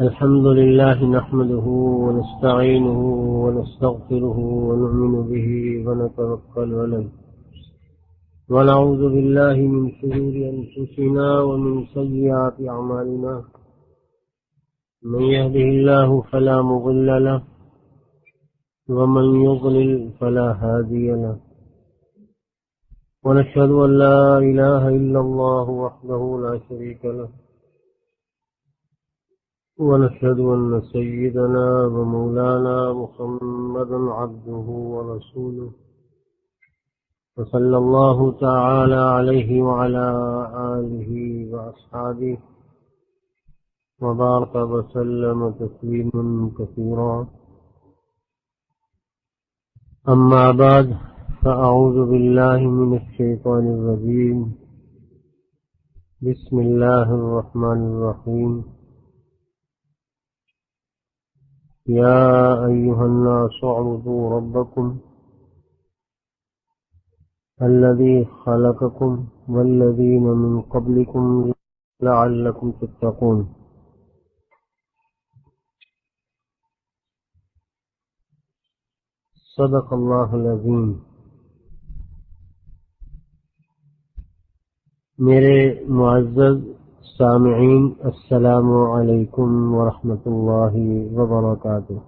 الحمد لله نحمده ونستعينه ونستغفره ونؤمن به ونتوكل عليه ونعوذ بالله من شرور أنفسنا ومن سيئات أعمالنا من يهده الله فلا مضل له ومن يضلل فلا هادي له ونشهد أن لا إله إلا الله وحده لا شريك له ونشهد أن سيدنا ومولانا محمدا عبده ورسوله وصلى الله تعالى عليه وعلى آله وأصحابه وبارك وسلم تسليما كثيرا. أما بعد فأعوذ بالله من الشيطان الرجيم. بسم الله الرحمن الرحيم. يا أيها الناس اعبدوا ربكم الذي خلقكم والذين من قبلكم لعلكم تتقون. صدق اللہ العظیم. میرے معزز سامعین، السلام علیکم ورحمۃ اللہ وبرکاتہ.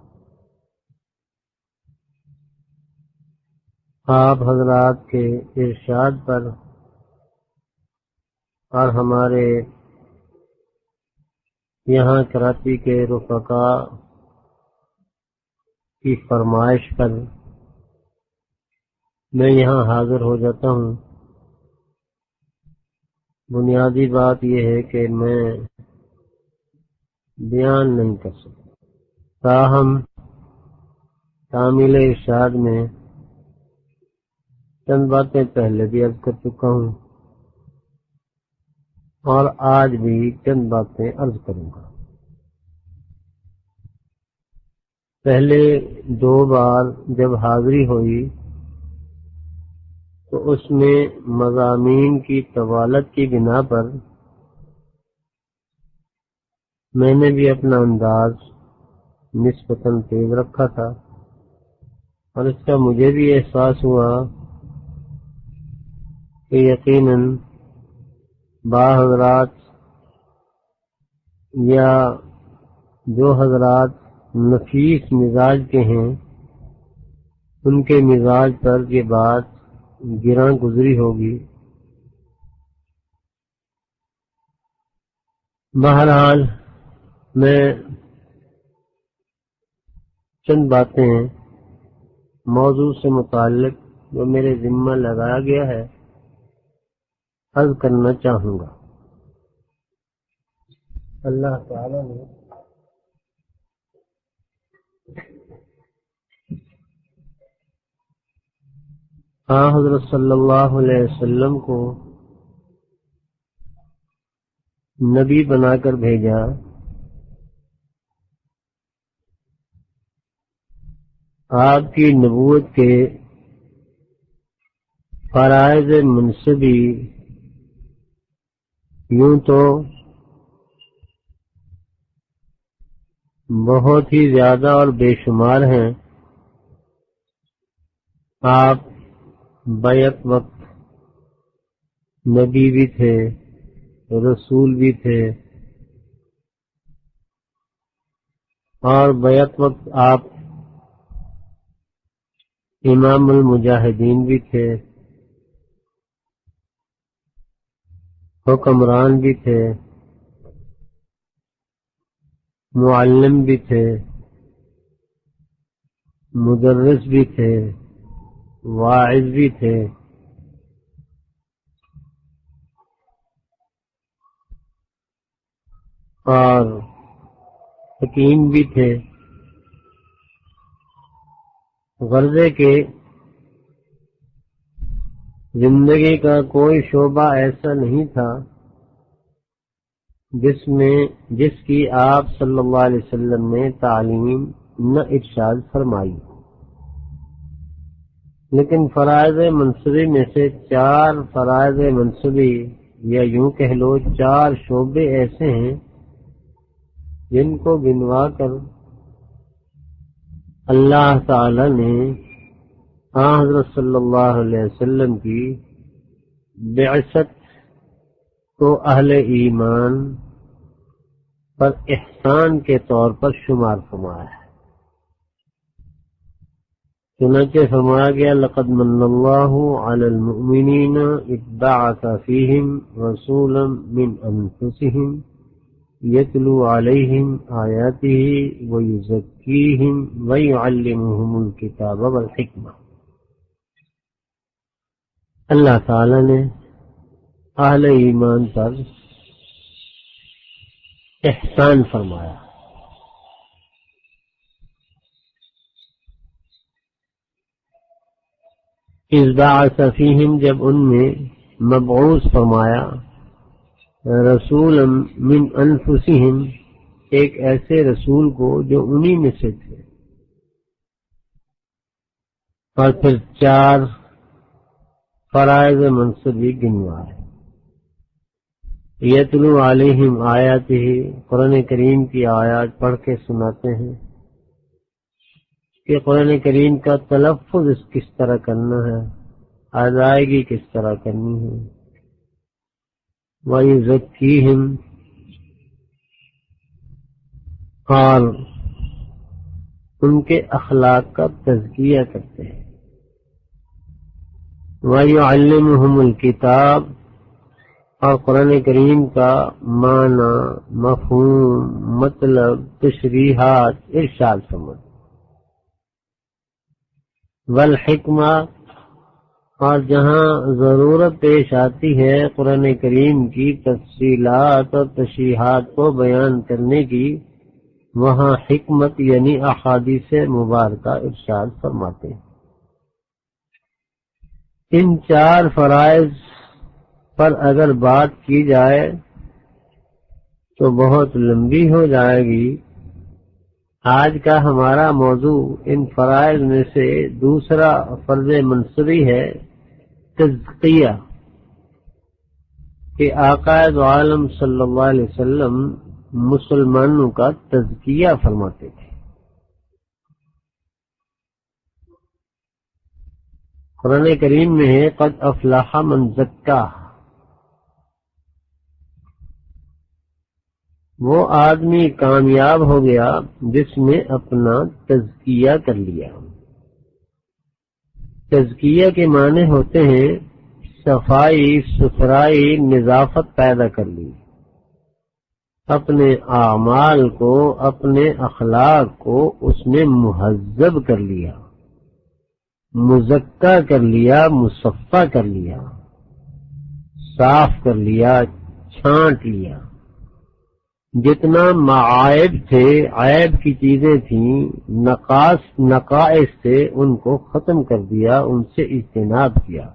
آپ حضرات کے ارشاد پر اور ہمارے یہاں کراچی کے رفقاء کی فرمائش پر میں یہاں حاضر ہو جاتا ہوں. بنیادی بات یہ ہے کہ میں بیان نہیں کر سکتا، تاہم کامل ارشاد میں چند باتیں پہلے بھی عرض کر چکا ہوں اور آج بھی چند باتیں عرض کروں گا. پہلے دو بار جب حاضری ہوئی تو اس میں مضامین کی طوالت کی بنا پر میں نے بھی اپنا انداز نسبتاً تیز رکھا تھا اور اس کا مجھے بھی احساس ہوا کہ یقیناً با حضرات یا جو حضرات نفیس مزاج کے ہیں ان کے مزاج پر یہ بات گراں گزری ہوگی. بہرحال میں چند باتیں موضوع سے متعلق جو میرے ذمہ لگایا گیا ہے عرض کرنا چاہوں گا. اللہ تعالی نے حضرت صلی اللہ علیہ وسلم کو نبی بنا کر بھیجا. آپ کی نبوت کے فرائض منصبی یوں تو بہت ہی زیادہ اور بے شمار ہیں. آپ بیک وقت نبی بھی تھے، رسول بھی تھے اور بیک وقت آپ امام المجاہدین بھی تھے، حکمران بھی تھے، معلم بھی تھے، مدرس بھی تھے، واعظ بھی تھے اور حکیم بھی تھے. غرضے کے زندگی کا کوئی شعبہ ایسا نہیں تھا جس کی آپ صلی اللہ علیہ وسلم نے تعلیم نہ ارشاد فرمائی. لیکن فرائض منصبی میں سے 4 فرائض منصبی یا یوں کہہ لو 4 شعبے ایسے ہیں جن کو گنوا کر اللہ تعالی نے حضرت صلی اللہ علیہ وسلم کی بعثت کو اہل ایمان پر احسان کے طور پر شمار فرمایا ہے۔ چنانچہ فرمایا گیا لقد من اللہ علی المؤمنین اذ بعث فیہم رسولا من انفسہم یتلو علیہم آیاتہ ویزکیہم ویعلمہم الکتاب والحکمہ۔ اللہ تعالی نے اہل ایمان پر احسان فرمایا۔ اذ بعث فیہم، جب ان میں مبعوث فرمایا، رسولا من انفسہم، ایک ایسے رسول کو جو انہی میں سے تھے، اور پھر 4 فرائض منصبی گنوائے۔ یتلو علیہم آیاتہ، قرآن کریم کی آیات پڑھ کے سناتے ہیں کہ قرآن کریم کا تلفظ کس طرح کرنا ہے، ادائیگی کس طرح کرنی ہے۔ وَيُزَكِّيهِمْ، اور ان کے اخلاق کا تزکیہ کرتے ہیں۔ وَيُعَلِّمُهُمُ الْكِتَابَ، اور قرآن کریم کا معنی، مفہوم، مطلب، تشریحات ارشاد فرماتے۔ والحکمہ، اور جہاں ضرورت پیش آتی ہے قرآن کریم کی تفصیلات اور تشریحات کو بیان کرنے کی، وہاں حکمت یعنی احادیث مبارکہ ارشاد فرماتے ہیں۔ ان 4 فرائض پر اگر بات کی جائے تو بہت لمبی ہو جائے گی۔ آج کا ہمارا موضوع ان فرائض میں سے دوسرا فرض منصبی ہے، تزکیہ، کہ آقا دو عالم صلی اللہ علیہ وسلم مسلمانوں کا تزکیہ فرماتے تھے۔ قرآن کریم میں ہے قد افلح من زکا، وہ آدمی کامیاب ہو گیا جس نے اپنا تزکیہ کر لیا۔ تزکیہ کے معنی ہوتے ہیں صفائی، ستھرائی، نظافت پیدا کر لی، اپنے اعمال کو، اپنے اخلاق کو اس نے مہذب کر لیا، مزکہ کر لیا، مصفہ کر لیا، صاف کر لیا، چھانٹ لیا۔ جتنا معائب تھے، عیب کی چیزیں تھیں، نقائص تھے، ان کو ختم کر دیا، ان سے اجتناب کیا۔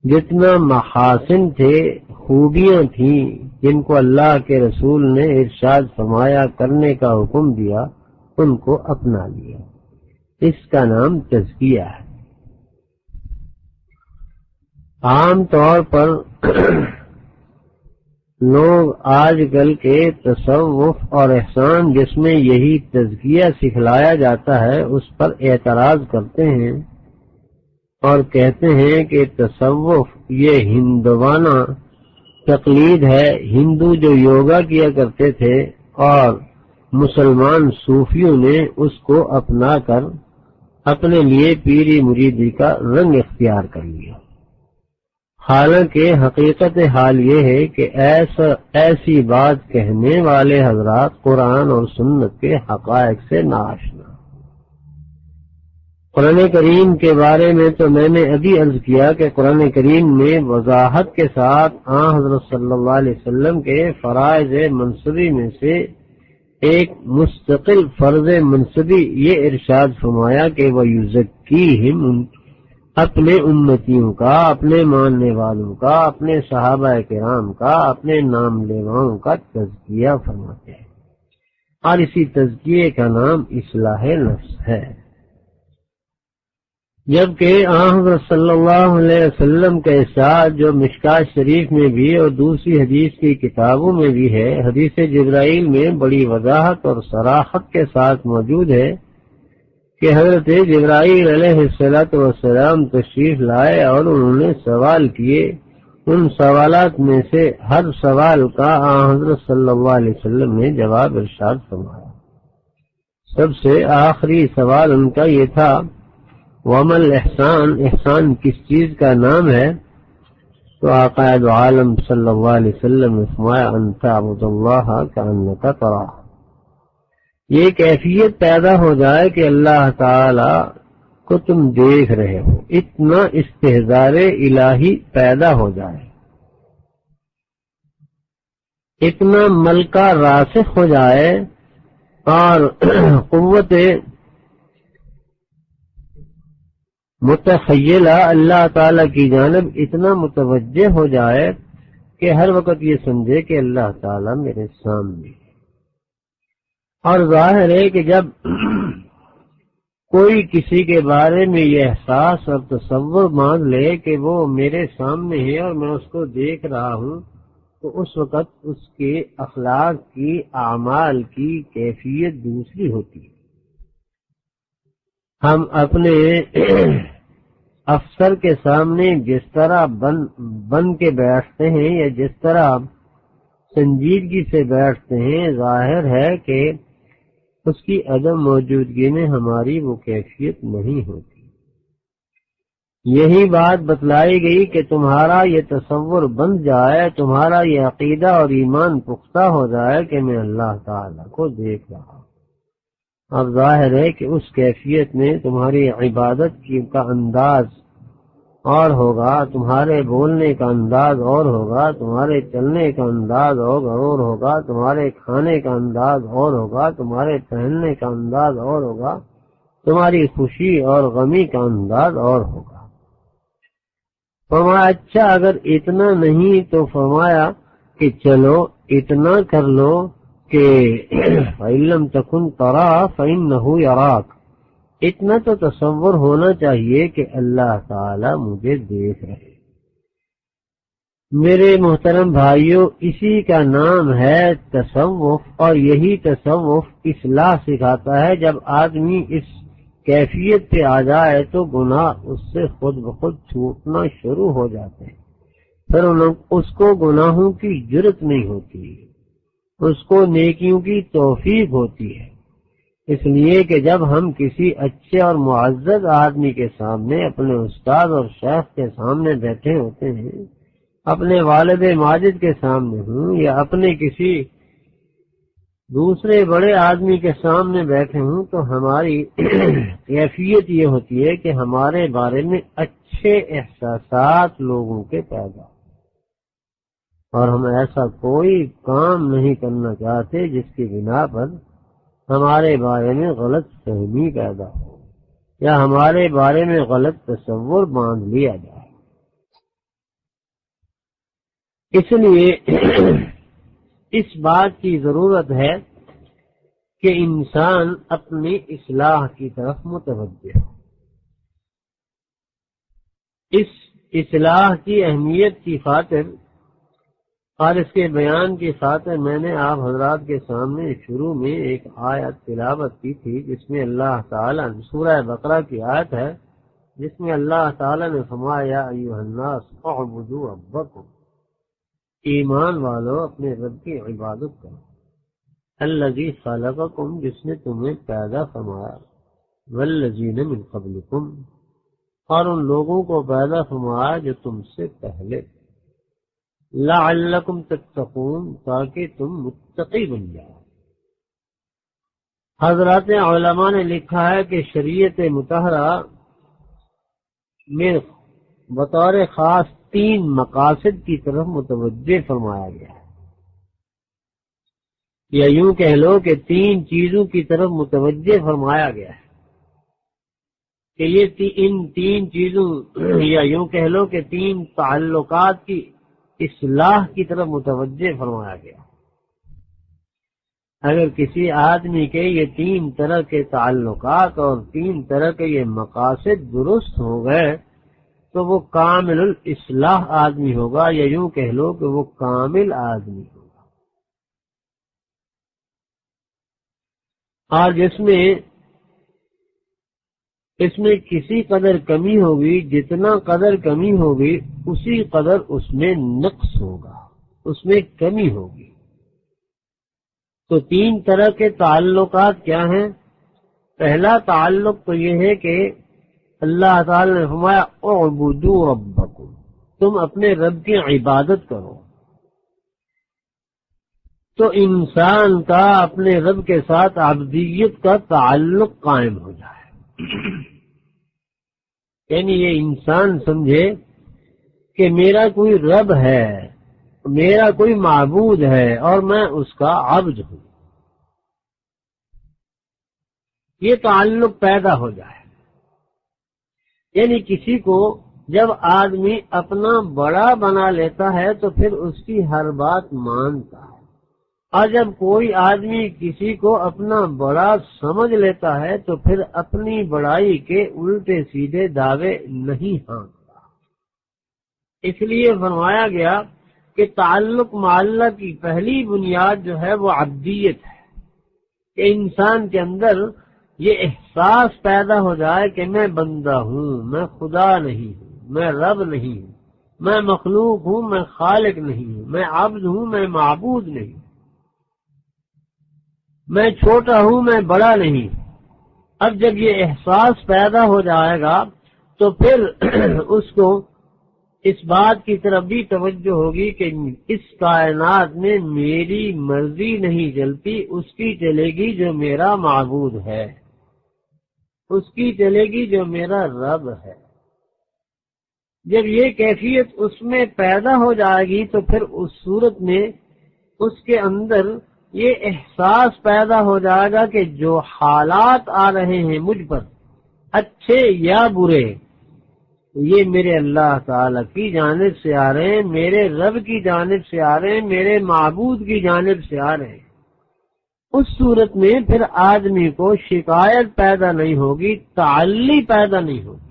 جتنا محاسن تھے، خوبیاں تھیں جن کو اللہ کے رسول نے ارشاد فرمایا کرنے کا حکم دیا، ان کو اپنا لیا۔ اس کا نام تزکیہ ہے۔ عام طور پر لوگ آج کل کے تصوف اور احسان جس میں یہی تزکیہ سکھلایا جاتا ہے اس پر اعتراض کرتے ہیں اور کہتے ہیں کہ تصوف یہ ہندوانہ تقلید ہے، ہندو جو یوگا کیا کرتے تھے اور مسلمان صوفیوں نے اس کو اپنا کر اپنے لیے پیری مریدی کا رنگ اختیار کر لیا۔ حالانکہ حقیقت حال یہ ہے کہ ایسی بات کہنے والے حضرات قرآن اور سنت کے حقائق سے ناآشنا۔ قرآن کریم کے بارے میں تو میں نے ابھی عرض کیا کہ قرآن کریم میں وضاحت کے ساتھ حضرت صلی اللہ علیہ وسلم کے فرائض منصبی میں سے ایک مستقل فرض منصبی یہ ارشاد فرمایا کہ وَيُزَكِّيهِمْ، اپنے امتیوں کا، اپنے ماننے والوں کا، اپنے صحابہ کرام کا، اپنے نام لیواؤں کا تزکیہ فرماتے ہیں، اور اسی تزکیے کا نام اصلاح نفس ہے۔ جبکہ حضرت صلی اللہ علیہ وسلم کے ساتھ جو مشکات شریف میں بھی اور دوسری حدیث کی کتابوں میں بھی ہے، حدیث جبرائیل میں بڑی وضاحت اور صراحت کے ساتھ موجود ہے کہ حضرت جبرائیل علیہ السلام تشریف لائے اور انہوں نے سوال کیے. ان سوالات میں سے ہر سوال کا حضرت صلی اللہ علیہ وسلم نے جواب ارشاد فرمایا. سب سے آخری سوال ان کا یہ تھا، وَمَا الْإِحْسَانُ، احسان کس چیز کا نام ہے؟ تو آقا عالم صلی اللہ علیہ وسلم نے فرمایا، أَن تَعْبُدَ اللَّهَ كَأَنَّكَ تَرَاهُ. یہ کیفیت پیدا ہو جائے کہ اللہ تعالی کو تم دیکھ رہے ہو، اتنا استحضار الہی پیدا ہو جائے، اتنا ملکہ راسخ ہو جائے اور قوت متخیلہ اللہ تعالی کی جانب اتنا متوجہ ہو جائے کہ ہر وقت یہ سمجھے کہ اللہ تعالی میرے سامنے ہے. اور ظاہر ہے کہ جب کوئی کسی کے بارے میں یہ احساس اور تصور مان لے کہ وہ میرے سامنے ہے اور میں اس کو دیکھ رہا ہوں، تو اس وقت اس کے اخلاق کی، اعمال کی کیفیت دوسری ہوتی ہے. ہم اپنے افسر کے سامنے جس طرح بن کے بیٹھتے ہیں یا جس طرح سنجیدگی سے بیٹھتے ہیں، ظاہر ہے کہ اس کی عدم موجودگی میں ہماری وہ کیفیت نہیں ہوتی. یہی بات بتلائی گئی کہ تمہارا یہ تصور بن جائے، تمہارا یہ عقیدہ اور ایمان پختہ ہو جائے کہ میں اللہ تعالی کو دیکھ رہا ہوں. اب ظاہر ہے کہ اس کیفیت میں تمہاری عبادت کا انداز اور ہوگا، تمہارے بولنے کا انداز اور ہوگا، تمہارے چلنے کا انداز اور ہوگا، تمہارے کھانے کا انداز اور ہوگا، تمہارے پہننے کا انداز اور ہوگا، تمہاری خوشی اور غمی کا انداز اور ہوگا. فرمایا اچھا اگر اتنا نہیں تو فرمایا کہ چلو اتنا کر لو کہ فَإِن لَّمْ تَكُن تَرَاهُ فَإِنَّهُ يَرَاكَ. اتنا تو تصور ہونا چاہیے کہ اللہ تعالی مجھے دیکھ رہے. میرے محترم بھائیوں، اسی کا نام ہے تصوف، اور یہی تصوف اصلاح سکھاتا ہے. جب آدمی اس کیفیت پہ آ جائے تو گناہ اس سے خود بخود چھوٹنا شروع ہو جاتے ہیں. پھر اس کو گناہوں کی جرأت نہیں ہوتی، اس کو نیکیوں کی توفیق ہوتی ہے. اس لیے کہ جب ہم کسی اچھے اور معزز آدمی کے سامنے، اپنے استاد اور شیخ کے سامنے بیٹھے ہوتے ہیں، اپنے والد ماجد کے سامنے ہوں یا اپنے کسی دوسرے بڑے آدمی کے سامنے بیٹھے ہوں، تو ہماری کیفیت یہ ہوتی ہے کہ ہمارے بارے میں اچھے احساسات لوگوں کے پیدا، اور ہم ایسا کوئی کام نہیں کرنا چاہتے جس کی بنا پر ہمارے بارے میں غلط فہمی پیدا ہو یا ہمارے بارے میں غلط تصور باندھ لیا جائے. اس لیے اس بات کی ضرورت ہے کہ انسان اپنی اصلاح کی طرف متوجہ ہو. اس اصلاح کی اہمیت کی خاطر اور اس کے بیان کی خاطر میں نے آپ حضرات کے سامنے شروع میں ایک آیت تلاوت کی تھی، جس میں اللہ تعالیٰ، سورہ بقرہ کی آیت ہے، جس میں اللہ تعالیٰ نے فرمایا یا ایھا الناس اعبدوا ربکم، ایمان والو اپنے رب کی عبادت کرو، الذی خلقکم، جس نے تمہیں پیدا فرمایا، والذین من قبلکم، اور ان لوگوں کو پیدا فرمایا جو تم سے پہلے، لعلکم تتقون، تاکہ تم متقی بن جاؤ. حضرات علماء نے لکھا ہے کہ شریعت مطہرہ میں بطور خاص 3 مقاصد کی طرف متوجہ فرمایا گیا ہے، یا یوں کہہ لو کہ 3 چیزوں کی طرف متوجہ فرمایا گیا ہے کہ یہ ان 3 چیزوں، یا یوں کہہ لو کہ 3 تعلقات کی اصلاح کی طرف متوجہ فرمایا گیا. اگر کسی آدمی کے یہ 3 طرح کے تعلقات اور 3 طرح کے یہ مقاصد درست ہو گئے تو وہ کامل الاصلاح آدمی ہوگا، یا یوں کہہ لو کہ وہ کامل آدمی ہوگا۔ اور اس میں کسی قدر کمی ہوگی، جتنا قدر کمی ہوگی اسی قدر اس میں نقص ہوگا، اس میں کمی ہوگی۔ تو 3 طرح کے تعلقات کیا ہیں؟ پہلا تعلق تو یہ ہے کہ اللہ تعالی نے فرمایا اعبدوا ربکم، تم اپنے رب کی عبادت کرو۔ تو انسان کا اپنے رب کے ساتھ عبدیت کا تعلق قائم ہو جائے، یعنی یہ انسان سمجھے کہ میرا کوئی رب ہے، میرا کوئی معبود ہے اور میں اس کا عبد ہوں، یہ تعلق پیدا ہو جائے۔ یعنی کسی کو جب آدمی اپنا بڑا بنا لیتا ہے تو پھر اس کی ہر بات مانتا ہے، اور جب کوئی آدمی کسی کو اپنا بڑا سمجھ لیتا ہے تو پھر اپنی بڑائی کے الٹے سیدھے دعوے نہیں ہانکتا۔ اس لیے فرمایا گیا کہ تعلق مع اللہ کی پہلی بنیاد جو ہے وہ عبدیت ہے، کہ انسان کے اندر یہ احساس پیدا ہو جائے کہ میں بندہ ہوں، میں خدا نہیں ہوں، میں رب نہیں ہوں، میں مخلوق ہوں، میں خالق نہیں ہوں، میں عبد ہوں، میں معبود نہیں ہوں، میں چھوٹا ہوں، میں بڑا نہیں ہوں۔ اب جب یہ احساس پیدا ہو جائے گا تو پھر اس کو اس بات کی طرف بھی توجہ ہوگی کہ اس کائنات میں میری مرضی نہیں چلتی، اس کی چلے گی جو میرا معبود ہے، اس کی چلے گی جو میرا رب ہے۔ جب یہ کیفیت اس میں پیدا ہو جائے گی تو پھر اس صورت میں اس کے اندر یہ احساس پیدا ہو جائے گا کہ جو حالات آ رہے ہیں مجھ پر، اچھے یا برے، یہ میرے اللہ تعالی کی جانب سے آ رہے ہیں، میرے رب کی جانب سے آ رہے ہیں، میرے معبود کی جانب سے آ رہے ہیں۔ اس صورت میں پھر آدمی کو شکایت پیدا نہیں ہوگی، تعلی پیدا نہیں ہوگی۔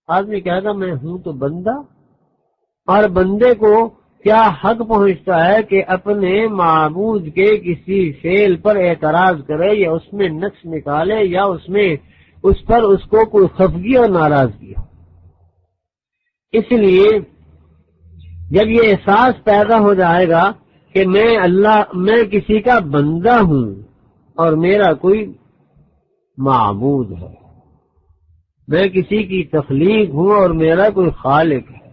آدمی کہے گا میں ہوں تو بندہ، اور بندے کو کیا حق پہنچتا ہے کہ اپنے معبود کے کسی فعل پر اعتراض کرے یا اس میں نقص نکالے یا اس پر اس کو کوئی خفگی اور ناراضگی ہو۔ اس لیے جب یہ احساس پیدا ہو جائے گا کہ میں کسی کا بندہ ہوں اور میرا کوئی معبود ہے، میں کسی کی تخلیق ہوں اور میرا کوئی خالق ہے،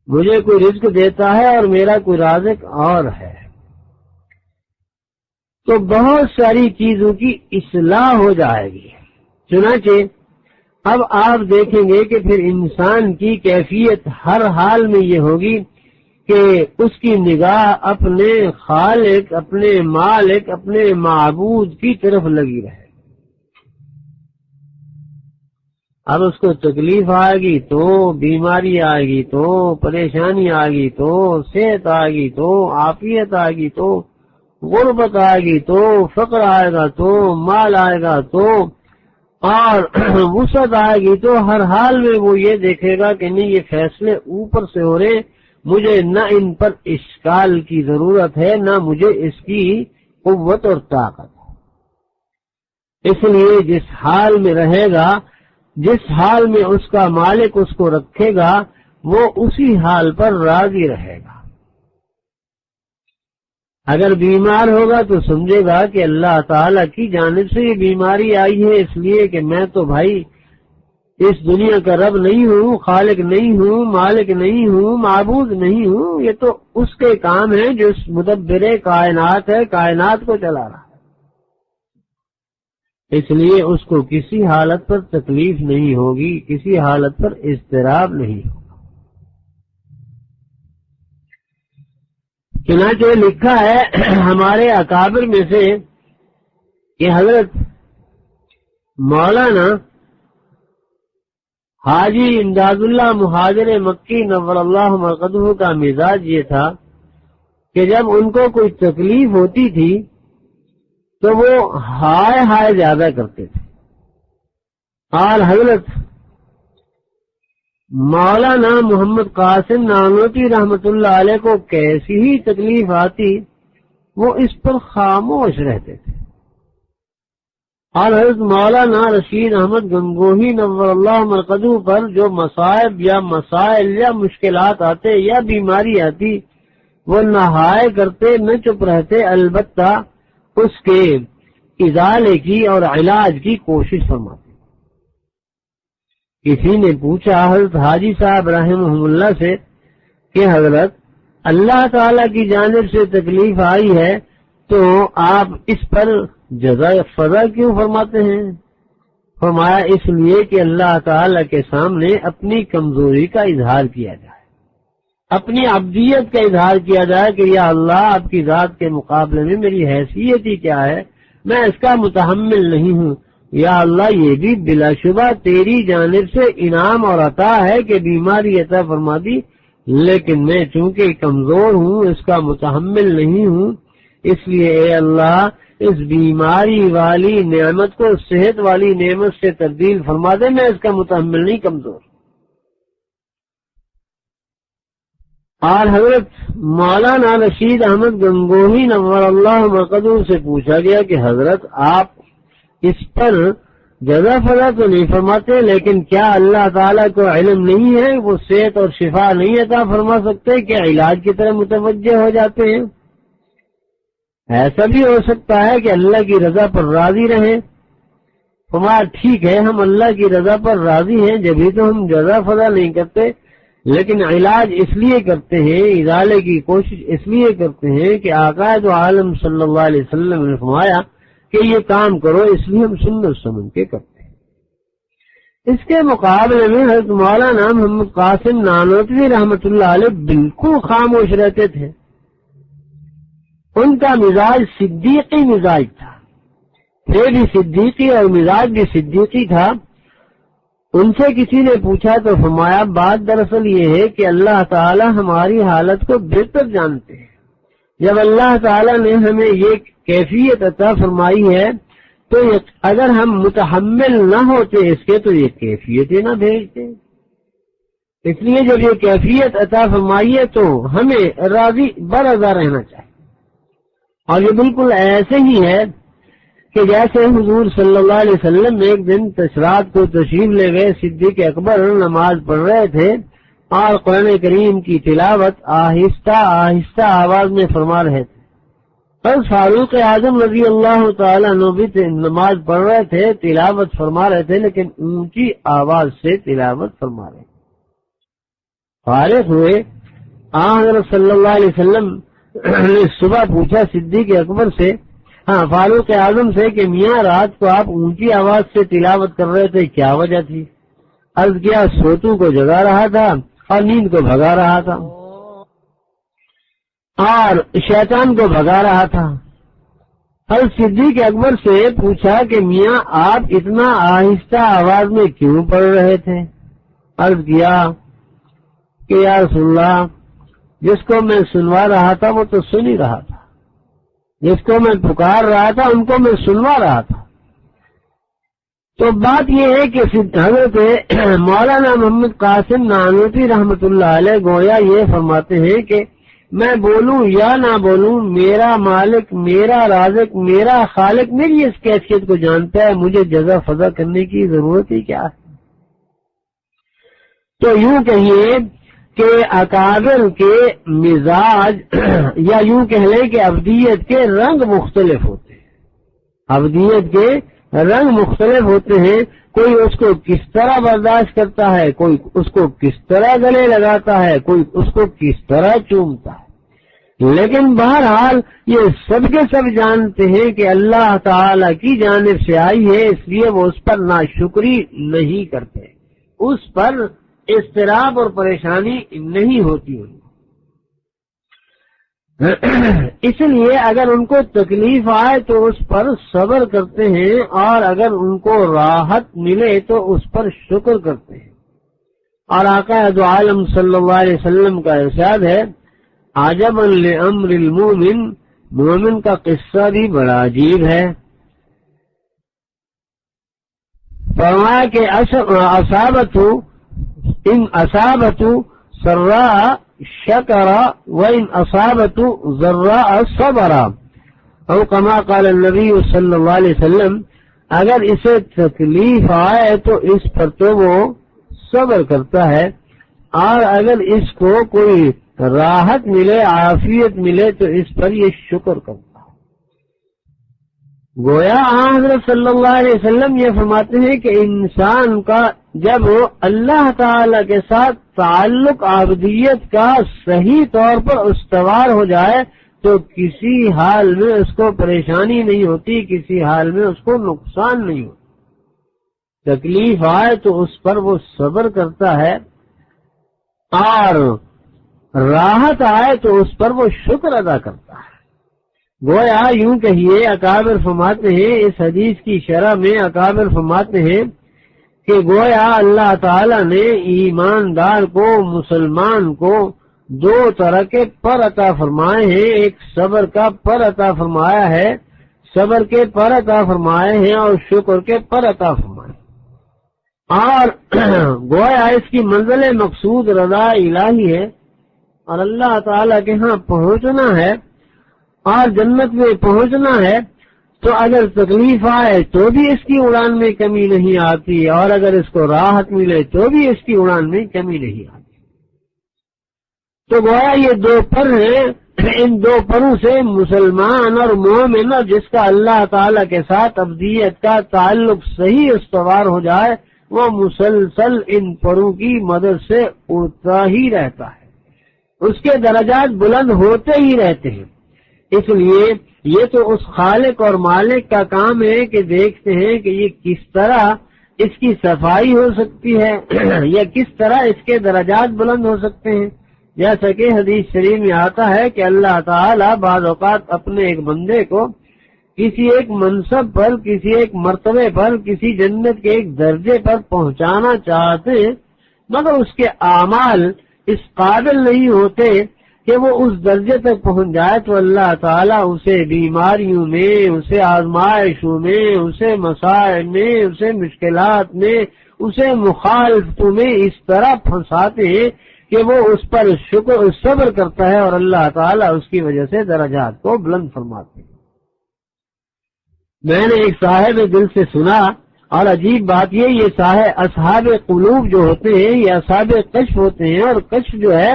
مجھے کوئی رزق دیتا ہے اور میرا کوئی رازق اور ہے، تو بہت ساری چیزوں کی اصلاح ہو جائے گی۔ چنانچہ اب آپ دیکھیں گے کہ پھر انسان کی کیفیت ہر حال میں یہ ہوگی کہ اس کی نگاہ اپنے خالق، اپنے مالک، اپنے معبود کی طرف لگی رہے۔ اب اس کو تکلیف آئے گی تو، بیماری آئے گی تو، پریشانی آئے گی تو، صحت آئے گی تو، عافیت آئے گی تو، غربت آئے گی تو، فقر آئے گا تو، مال آئے گا تو، اور وسعت آئے گی تو، ہر حال میں وہ یہ دیکھے گا کہ نہیں، یہ فیصلے اوپر سے ہو رہے، مجھے نہ ان پر اشکال کی ضرورت ہے، نہ مجھے اس کی قوت اور طاقت ہے۔ اس لیے جس حال میں رہے گا، جس حال میں اس کا مالک اس کو رکھے گا، وہ اسی حال پر راضی رہے گا۔ اگر بیمار ہوگا تو سمجھے گا کہ اللہ تعالی کی جانب سے یہ بیماری آئی ہے، اس لیے کہ میں تو بھائی اس دنیا کا رب نہیں ہوں، خالق نہیں ہوں، مالک نہیں ہوں، معبود نہیں ہوں، یہ تو اس کے کام ہے جو مدبر کائنات ہے، کائنات کو چلا رہا ہے۔ اس لیے اس کو کسی حالت پر تکلیف نہیں ہوگی، کسی حالت پر اضطراب نہیں ہوگا۔ چنانچہ لکھا ہے ہمارے اکابر میں سے کہ حضرت مولانا حاجی امداد اللہ مہاجر مکی نور اللہ مرقدہ کا مزاج یہ تھا کہ جب ان کو کوئی تکلیف ہوتی تھی تو وہ ہائے ہائے زیادہ کرتے تھے، اور حضرت مولانا محمد قاسم نانوتوی رحمت اللہ علیہ کو کیسی ہی تکلیف آتی وہ اس پر خاموش رہتے تھے، اور حضرت مولانا رشید احمد گنگوہی نور اللہ مرقدہ پر جو مصائب یا مسائل یا مشکلات آتے یا بیماری آتی وہ نہائے کرتے، نہ چپ رہتے، البتہ اس کے ازالے کی اور علاج کی کوشش فرماتے۔ کسی نے پوچھا حضرت حاجی صاحب رحمہ اللہ سے کہ حضرت اللہ تعالی کی جانب سے تکلیف آئی ہے تو آپ اس پر جزا فضا کیوں فرماتے ہیں؟ فرمایا اس لیے کہ اللہ تعالی کے سامنے اپنی کمزوری کا اظہار کیا جائے، اپنی عبدیت کا اظہار کیا جائے کہ یا اللہ آپ کی ذات کے مقابلے میں میری حیثیت ہی کیا ہے، میں اس کا متحمل نہیں ہوں، یا اللہ یہ بھی بلا شبہ تیری جانب سے انعام اور عطا ہے کہ بیماری عطا فرما دی، لیکن میں چونکہ کمزور ہوں اس کا متحمل نہیں ہوں، اس لیے اے اللہ اس بیماری والی نعمت کو صحت والی نعمت سے تبدیل فرما دے، میں اس کا متحمل نہیں، کمزور۔ اور حضرت مولانا رشید احمد گنگوہی نور اللہ مرقدہ سے پوچھا گیا کہ حضرت آپ اس پر جزا فضا تو نہیں فرماتے، لیکن کیا اللہ تعالیٰ کو علم نہیں ہے، وہ صحت اور شفا نہیں عطا فرما سکتے، کیا علاج کی طرح متوجہ ہو جاتے ہیں؟ ایسا بھی ہو سکتا ہے کہ اللہ کی رضا پر راضی رہیں۔ فرمایا ٹھیک ہے، ہم اللہ کی رضا پر راضی ہیں، جبھی تو ہم جزا فضا نہیں کرتے، لیکن علاج اس لیے کرتے ہیں، ازالے کی کوشش اس لیے کرتے ہیں کہ آقا دو عالم صلی اللہ علیہ وسلم نے فرمایا کہ یہ کام کرو، اس لیے ہم سنت سمجھ کے کرتے ہیں۔ اس کے مقابلے میں حضرت مولانا محمد قاسم نانوتوی رحمت اللہ علیہ بالکل خاموش رہتے تھے۔ ان کا مزاج صدیقی مزاج تھا، پھر بھی صدیقی اور مزاج بھی صدیقی تھا۔ ان سے کسی نے پوچھا تو فرمایا بات دراصل یہ ہے کہ اللہ تعالی ہماری حالت کو بہتر جانتے ہیں، جب اللہ تعالی نے ہمیں یہ کیفیت عطا فرمائی ہے تو اگر ہم متحمل نہ ہوتے اس کے تو یہ کیفیت ہی نہ بھیجتے، اس لیے جب یہ کیفیت عطا فرمائی ہے تو ہمیں راضی برضا رہنا چاہیے۔ اور یہ بالکل ایسے ہی ہے کہ جیسے حضور صلی اللہ علیہ وسلم ایک دن رات کو تشریف لے گئے، صدیق اکبر نماز پڑھ رہے تھے اور قرآن کریم کی تلاوت آہستہ آہستہ آواز میں فرما رہے تھے، اور فاروق اعظم رضی اللہ تعالیٰ عنہ بھی نماز پڑھ رہے تھے، تلاوت فرما رہے تھے، لیکن اونچی آواز سے تلاوت فرما رہے تھے۔ فارغ ہوئے حضرت صلی اللہ علیہ وسلم نے صبح پوچھا صدیق اکبر سے، فاروق اعظم سے کہ میاں رات کو آپ اونچی آواز سے تلاوت کر رہے تھے، کیا وجہ تھی؟ عرض کیا سوتوں کو جگا رہا تھا اور نیند کو بھگا رہا تھا اور شیطان کو بھگا رہا تھا۔ حضرت صدیق اکبر سے پوچھا کہ میاں آپ اتنا آہستہ آواز میں کیوں پڑھ رہے تھے؟ عرض کیا کہ یا رسول اللہ جس کو میں سنوا رہا تھا وہ تو سن ہی رہا تھا، جس کو میں پکار رہا تھا ان کو میں سنوا رہا تھا۔ تو بات یہ ہے کہ حضرت مولانا محمد قاسم نانوتوی رحمت اللہ علیہ گویا یہ فرماتے ہیں کہ میں بولوں یا نہ بولوں، میرا مالک، میرا رازق، میرا خالق میری اس کیفیت کو جانتا ہے، مجھے جزا فضا کرنے کی ضرورت ہی کیا ہے؟ تو یوں کہیے کہ اکابر کے مزاج یا یوں کہہ لیں کہ ابدیت کے رنگ مختلف ہوتے ہیں، ابدیت کے رنگ مختلف ہوتے ہیں، کوئی اس کو کس طرح برداشت کرتا ہے، کوئی اس کو کس طرح گلے لگاتا ہے، کوئی اس کو کس طرح چومتا ہے، لیکن بہرحال یہ سب کے سب جانتے ہیں کہ اللہ تعالی کی جانب سے آئی ہے، اس لیے وہ اس پر ناشکری نہیں کرتے، اس پر اضطراب اور پریشانی نہیں ہوتی ان کو۔ اس لیے اگر ان کو تکلیف آئے تو اس پر صبر کرتے ہیں، اور اگر ان کو راحت ملے تو اس پر شکر کرتے ہیں۔ اور آقا دو عالم صلی اللہ علیہ وسلم کا ارشاد ہے عجبا لامر المومن، مومن کا قصہ بھی بڑا عجیب ہے۔ فرمایا کہ ان اصابت سراء شکر وان اصابت ضراء صبر، او کما قال النبی صلی اللہ علیہ وسلم، اگر اسے تکلیف آئے تو اس پر تو وہ صبر کرتا ہے، اور اگر اس کو کوئی راحت ملے، عافیت ملے، تو اس پر یہ شکر کرتا ہے۔ گویا حضرت صلی اللہ علیہ وسلم یہ فرماتے ہیں کہ انسان کا جب وہ اللہ تعالی کے ساتھ تعلق عبودیت کا صحیح طور پر استوار ہو جائے تو کسی حال میں اس کو پریشانی نہیں ہوتی، کسی حال میں اس کو نقصان نہیں ہوتا۔ تکلیف آئے تو اس پر وہ صبر کرتا ہے، اور راحت آئے تو اس پر وہ شکر ادا کرتا ہے۔ گویا یوں کہیے، اکابر فرماتے ہیں، اس حدیث کی شرح میں اکابر فرماتے ہیں کہ گویا اللہ تعالی نے ایماندار کو، مسلمان کو دو طرح کے پر عطا فرمائے ہیں۔ ایک صبر کا پر عطا فرمایا ہے، صبر کے پر عطا فرمائے ہیں، اور شکر کے پر عطا فرمائے، اور گویا اس کی منزل مقصود رضا الہی ہے، اور اللہ تعالی کے ہاں پہنچنا ہے اور جنت میں پہنچنا ہے۔ تو اگر تکلیف آئے تو بھی اس کی اڑان میں کمی نہیں آتی، اور اگر اس کو راحت ملے تو بھی اس کی اڑان میں کمی نہیں آتی۔ تو گویا یہ دو پر ہیں، ان دو پروں سے مسلمان اور مومن، اور جس کا اللہ تعالی کے ساتھ ابدیت کا تعلق صحیح استوار ہو جائے، وہ مسلسل ان پروں کی مدد سے اڑتا ہی رہتا ہے، اس کے درجات بلند ہوتے ہی رہتے ہیں۔ اس لیے یہ تو اس خالق اور مالک کا کام ہے کہ دیکھتے ہیں کہ یہ کس طرح اس کی صفائی ہو سکتی ہے، یا کس طرح اس کے درجات بلند ہو سکتے ہیں۔ جیسا کہ حدیث شریف میں آتا ہے کہ اللہ تعالیٰ بعض اوقات اپنے ایک بندے کو کسی ایک منصب پر، کسی ایک مرتبے پر، کسی جنت کے ایک درجے پر پہنچانا چاہتے ہیں، مگر اس کے اعمال اس قابل نہیں ہوتے کہ وہ اس درجے تک پہنچ جائے، تو اللہ تعالیٰ اسے بیماریوں میں، اسے آزمائشوں میں، اسے مسائل میں، اسے مشکلات میں، اسے مخالفتوں میں اس طرح پھنساتے ہیں کہ وہ اس پر صبر کرتا ہے، اور اللہ تعالیٰ اس کی وجہ سے درجات کو بلند فرماتے ہیں۔ میں نے ایک صاحب دل سے سنا، اور عجیب بات یہ اصحاب قلوب جو ہوتے ہیں یہ اصحاب کشف ہوتے ہیں، اور کشف جو ہے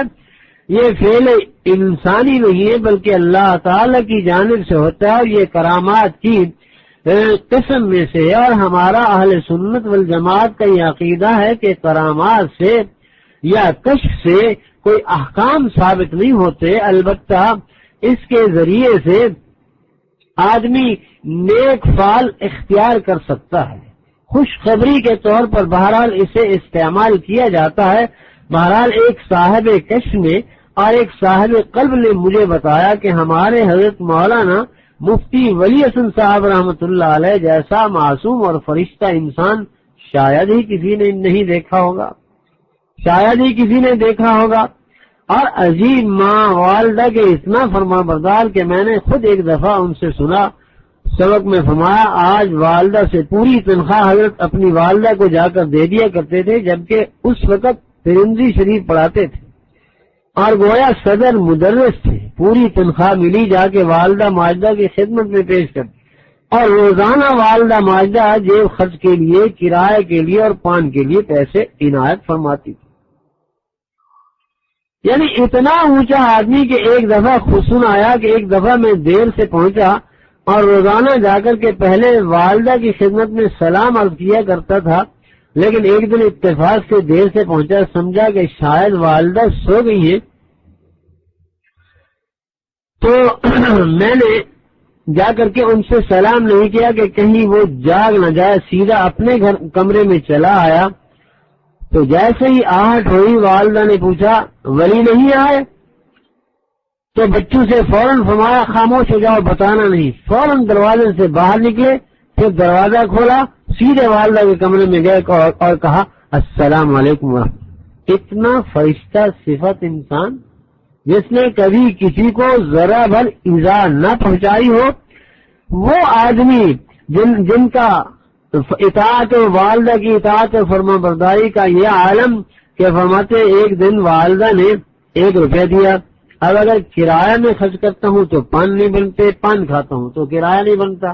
یہ فعل انسانی نہیں ہے بلکہ اللہ تعالی کی جانب سے ہوتا ہے، اور یہ کرامات کی قسم میں سے ہے۔ اور ہمارا اہل سنت والجماعت کا یہ عقیدہ ہے کہ کرامات سے یا کشف سے کوئی احکام ثابت نہیں ہوتے، البتہ اس کے ذریعے سے آدمی نیک فعل اختیار کر سکتا ہے، خوشخبری کے طور پر بہرحال اسے استعمال کیا جاتا ہے۔ بہرحال ایک صاحب کشف نے اور ایک صاحب قلب نے مجھے بتایا کہ ہمارے حضرت مولانا مفتی ولی حسن صاحب رحمۃ اللہ علیہ جیسا معصوم اور فرشتہ انسان شاید ہی کسی نے نہیں دیکھا ہوگا، شاید ہی کسی نے دیکھا ہوگا۔ اور عظیم ماں والدہ کے اتنا فرما بردار کہ میں نے خود ایک دفعہ ان سے سنا، سبق میں فرمایا آج والدہ سے پوری تنخواہ حضرت اپنی والدہ کو جا کر دے دیا کرتے تھے، جبکہ اس وقت فرنزی شریف پڑھاتے تھے اور گویا صدر مدرس تھے۔ پوری تنخواہ ملی جا کے والدہ ماجدہ کی خدمت میں پیش کرتے، اور روزانہ والدہ ماجدہ جیب خرچ کے لیے، کرائے کے لیے اور پان کے لیے پیسے عنایت فرماتی تھی۔ یعنی اتنا اونچا آدمی کہ ایک دفعہ خصوصاً آیا کہ ایک دفعہ میں دیر سے پہنچا اور روزانہ جا کر کے پہلے والدہ کی خدمت میں سلام عرض کیا کرتا تھا، لیکن ایک دن اتفاق سے دیر سے پہنچا، سمجھا کہ شاید والدہ سو گئی ہیں، تو میں نے جا کر کے ان سے سلام نہیں کیا کہ کہیں وہ جاگ نہ جائے، سیدھا اپنے کمرے میں چلا آیا۔ تو جیسے ہی آہٹ ہوئی والدہ نے پوچھا ولی نہیں آئے؟ تو بچوں سے فوراً فرمایا خاموش ہو جاؤ، بتانا نہیں۔ فوراً دروازے سے باہر نکلے، پھر دروازہ کھولا، سیدھے والدہ کے کمرے میں گئے اور کہا السلام علیکم ورحمۃ۔ اتنا فرشتہ صفت انسان، جس نے کبھی کسی کو ذرا بھر ایذا نہ پہنچائی ہو، وہ آدمی جن کا اطاعت و والدہ کی اطاعت و فرما برداری کا یہ عالم کہ فرماتے ایک دن والدہ نے 1 روپیہ دیا، اب اگر کرایہ میں خرچ کرتا ہوں تو پان نہیں بنتے، پان کھاتا ہوں تو کرایہ نہیں بنتا،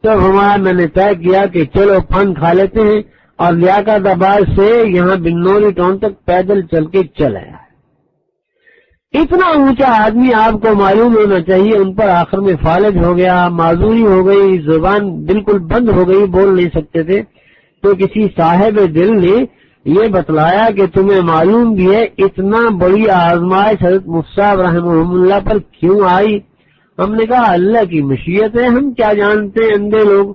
تو فرمایا میں نے طے کیا کہ چلو پان کھا لیتے ہیں، اور لیاقت آباد سے یہاں بنوری ٹاؤن تک پیدل چل کے چل آیا۔ اتنا اونچا آدمی آپ کو معلوم ہونا چاہیے، ان پر آخر میں فالج ہو گیا، معذوری ہو گئی، زبان بالکل بند ہو گئی، بول نہیں سکتے تھے، تو کسی صاحب دل نے یہ بتلایا کہ تمہیں معلوم بھی ہے اتنا بڑی آزمائش حضرت مفتی صاحب رحمہ اللہ پر کیوں آئی؟ ہم نے کہا اللہ کی مشیت ہے، ہم کیا جانتے ہیں اندھے لوگ۔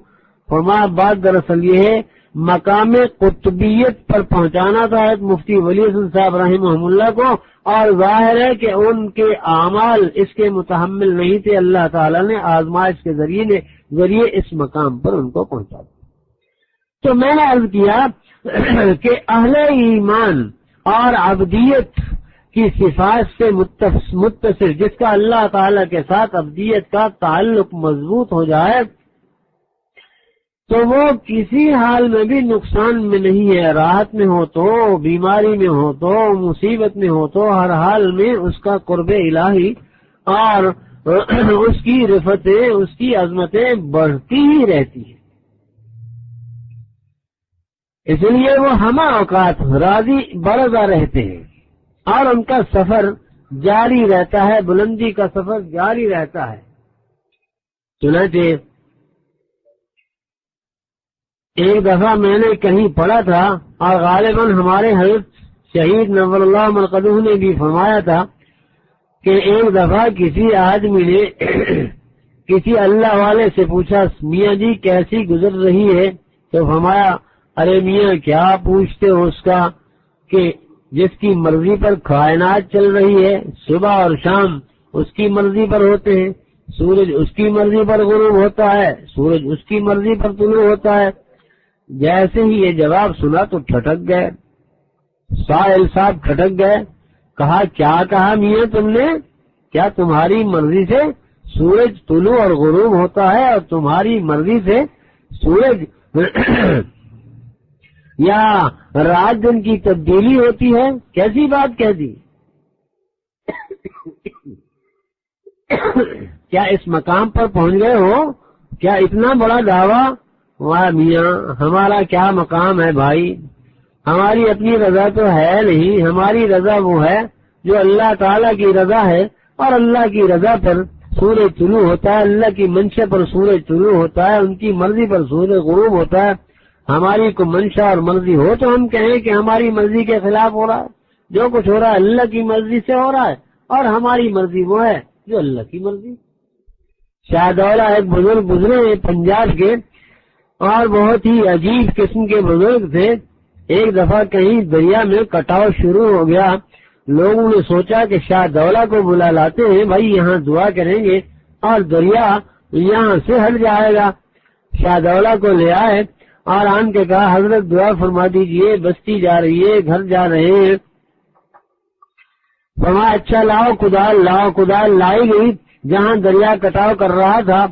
فرمایا بات دراصل یہ ہے مقام قطبیت پر پہنچانا تھا حضرت مفتی ولی حسن صاحب رحمہ اللہ کو، اور ظاہر ہے کہ ان کے اعمال اس کے متحمل نہیں تھے، اللہ تعالیٰ نے آزمائش کے ذریعے اس مقام پر ان کو پہنچا دیا۔ تو میں نے عرض کیا کہ اہل ایمان اور عبدیت کی صفات سے متصل جس کا اللہ تعالیٰ کے ساتھ عبدیت کا تعلق مضبوط ہو جائے تو وہ کسی حال میں بھی نقصان میں نہیں ہے، راحت میں ہو تو، بیماری میں ہو تو، مصیبت میں ہو تو، ہر حال میں اس کا قرب الہی اور اس کی رفتیں، اس کی عظمتیں بڑھتی ہی رہتی ہیں۔ اس لیے وہ ہمہ اوقات راضی برضا رہتے ہیں اور ان کا سفر جاری رہتا ہے، بلندی کا سفر جاری رہتا ہے۔ چنانچہ ایک دفعہ میں نے کہیں پڑھا تھا اور غالباً ہمارے حضرت شہید نور اللہ مرقدہ نے بھی فرمایا تھا کہ ایک دفعہ کسی آدمی نے کسی اللہ والے سے پوچھا میاں جی کیسی گزر رہی ہے؟ تو فرمایا ارے میاں کیا پوچھتے ہو اس کا کہ جس کی مرضی پر کائنات چل رہی ہے، صبح اور شام اس کی مرضی پر ہوتے ہیں، سورج اس کی مرضی پر غروب ہوتا ہے، سورج اس کی مرضی پر طلوع ہوتا ہے۔ جیسے ہی یہ جواب سنا تو ٹھٹک گئے، سائل صاحب ٹھٹک گئے، کہا کیا کہا میاں تم نے؟ کیا تمہاری مرضی سے سورج طلوع اور غروب ہوتا ہے اور تمہاری مرضی سے سورج یا رات دن کی تبدیلی ہوتی ہے؟ کیسی بات کہہ دی؟ کیا اس مقام پر پہنچ گئے ہو؟ کیا اتنا بڑا دعویٰ؟ واہ میاں ہمارا کیا مقام ہے بھائی، ہماری اپنی رضا تو ہے نہیں، ہماری رضا وہ ہے جو اللہ تعالیٰ کی رضا ہے، اور اللہ کی رضا پر سورج طلوع ہوتا ہے، اللہ کی منشا پر سورج طلوع ہوتا ہے، ان کی مرضی پر سورج غروب ہوتا ہے۔ ہماری کو منشا اور مرضی ہو تو ہم کہیں کہ ہماری مرضی کے خلاف ہو رہا ہے، جو کچھ ہو رہا ہے اللہ کی مرضی سے ہو رہا ہے، اور ہماری مرضی وہ ہے جو اللہ کی مرضی۔ شاہ دولہ ایک بزرگ گزرے ہیں پنجاب کے، اور بہت ہی عجیب قسم کے بزرگ تھے۔ ایک دفعہ کہیں دریا میں کٹاؤ شروع ہو گیا، لوگوں نے سوچا کہ شاہ دولہ کو بلا لاتے ہیں، بھائی یہاں دعا کریں گے اور دریا یہاں سے ہٹ جائے گا۔ شاہ دولہ کو لے آئے اور آن کے کہا حضرت دعا فرما دیجئے، بستی جا رہی ہے، گھر جا رہے ہیں۔ فرمایا اچھا لاؤ کدال لائی گئی، جہاں دریا کٹاؤ کر رہا تھا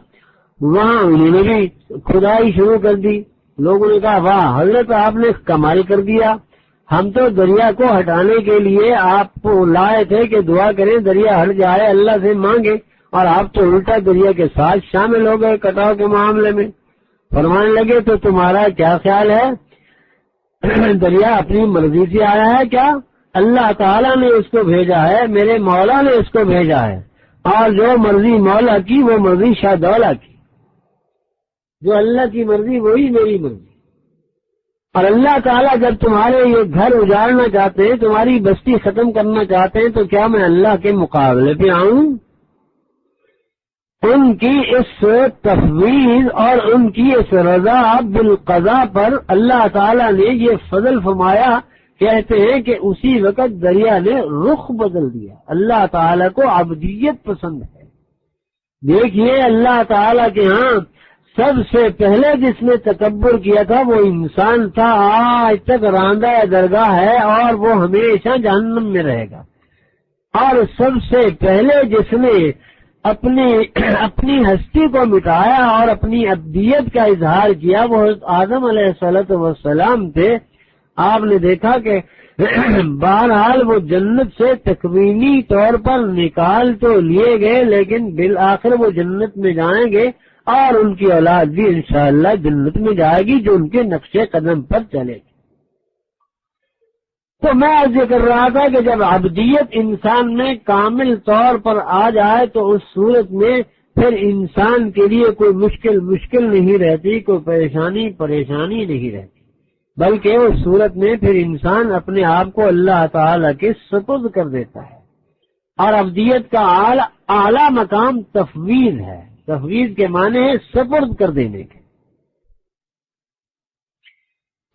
وہاں انہوں نے بھی کھدائی شروع کر دی۔ لوگوں نے کہا واہ حضرت آپ نے کمال کر دیا، ہم تو دریا کو ہٹانے کے لیے آپ کو لائے تھے کہ دعا کریں دریا ہٹ جائے، اللہ سے مانگے، اور آپ تو الٹا دریا کے ساتھ شامل ہو گئے کٹاؤ کے معاملے میں۔ فرمانے لگے تو تمہارا کیا خیال ہے؟ دریا اپنی مرضی سے آیا ہے کیا؟ اللہ تعالیٰ نے اس کو بھیجا ہے، میرے مولا نے اس کو بھیجا ہے، اور جو مرضی مولا کی وہ مرضی شاہ دولہ کی، جو اللہ کی مرضی وہی میری مرضی۔ اور اللہ تعالیٰ جب تمہارے یہ گھر اجاڑنا چاہتے ہیں، تمہاری بستی ختم کرنا چاہتے ہیں، تو کیا میں اللہ کے مقابلے پہ آؤں؟ ان کی اس تفویض اور ان کی اس رضا بالقضاء پر اللہ تعالیٰ نے یہ فضل فرمایا، کہتے ہیں کہ اسی وقت دریا نے رخ بدل دیا۔ اللہ تعالیٰ کو عبدیت پسند ہے۔ دیکھیے اللہ تعالیٰ کے ہاں سب سے پہلے جس نے تکبر کیا تھا وہ انسان تھا، آج تک راندہ درگاہ ہے اور وہ ہمیشہ جہنم میں رہے گا۔ اور سب سے پہلے جس نے اپنی ہستی کو مٹایا اور اپنی ابدیت کا اظہار کیا وہ آدم علیہ السلام تھے۔ آپ نے دیکھا کہ بہرحال وہ جنت سے تکوینی طور پر نکال تو لیے گئے، لیکن بالآخر وہ جنت میں جائیں گے اور ان کی اولاد بھی انشاءاللہ جنت میں جائے گی جو ان کے نقش قدم پر چلے گی۔ تو میں عرض کر رہا تھا کہ جب عبدیت انسان میں کامل طور پر آ جائے تو اس صورت میں پھر انسان کے لیے کوئی مشکل نہیں رہتی، کوئی پریشانی نہیں رہتی، بلکہ اس صورت میں پھر انسان اپنے آپ کو اللہ تعالی کے سپرد کر دیتا ہے۔ اور عبدیت کا اعلیٰ مقام تفویض ہے۔ تفویض کے معنی ہے سپرد کر دینے کے۔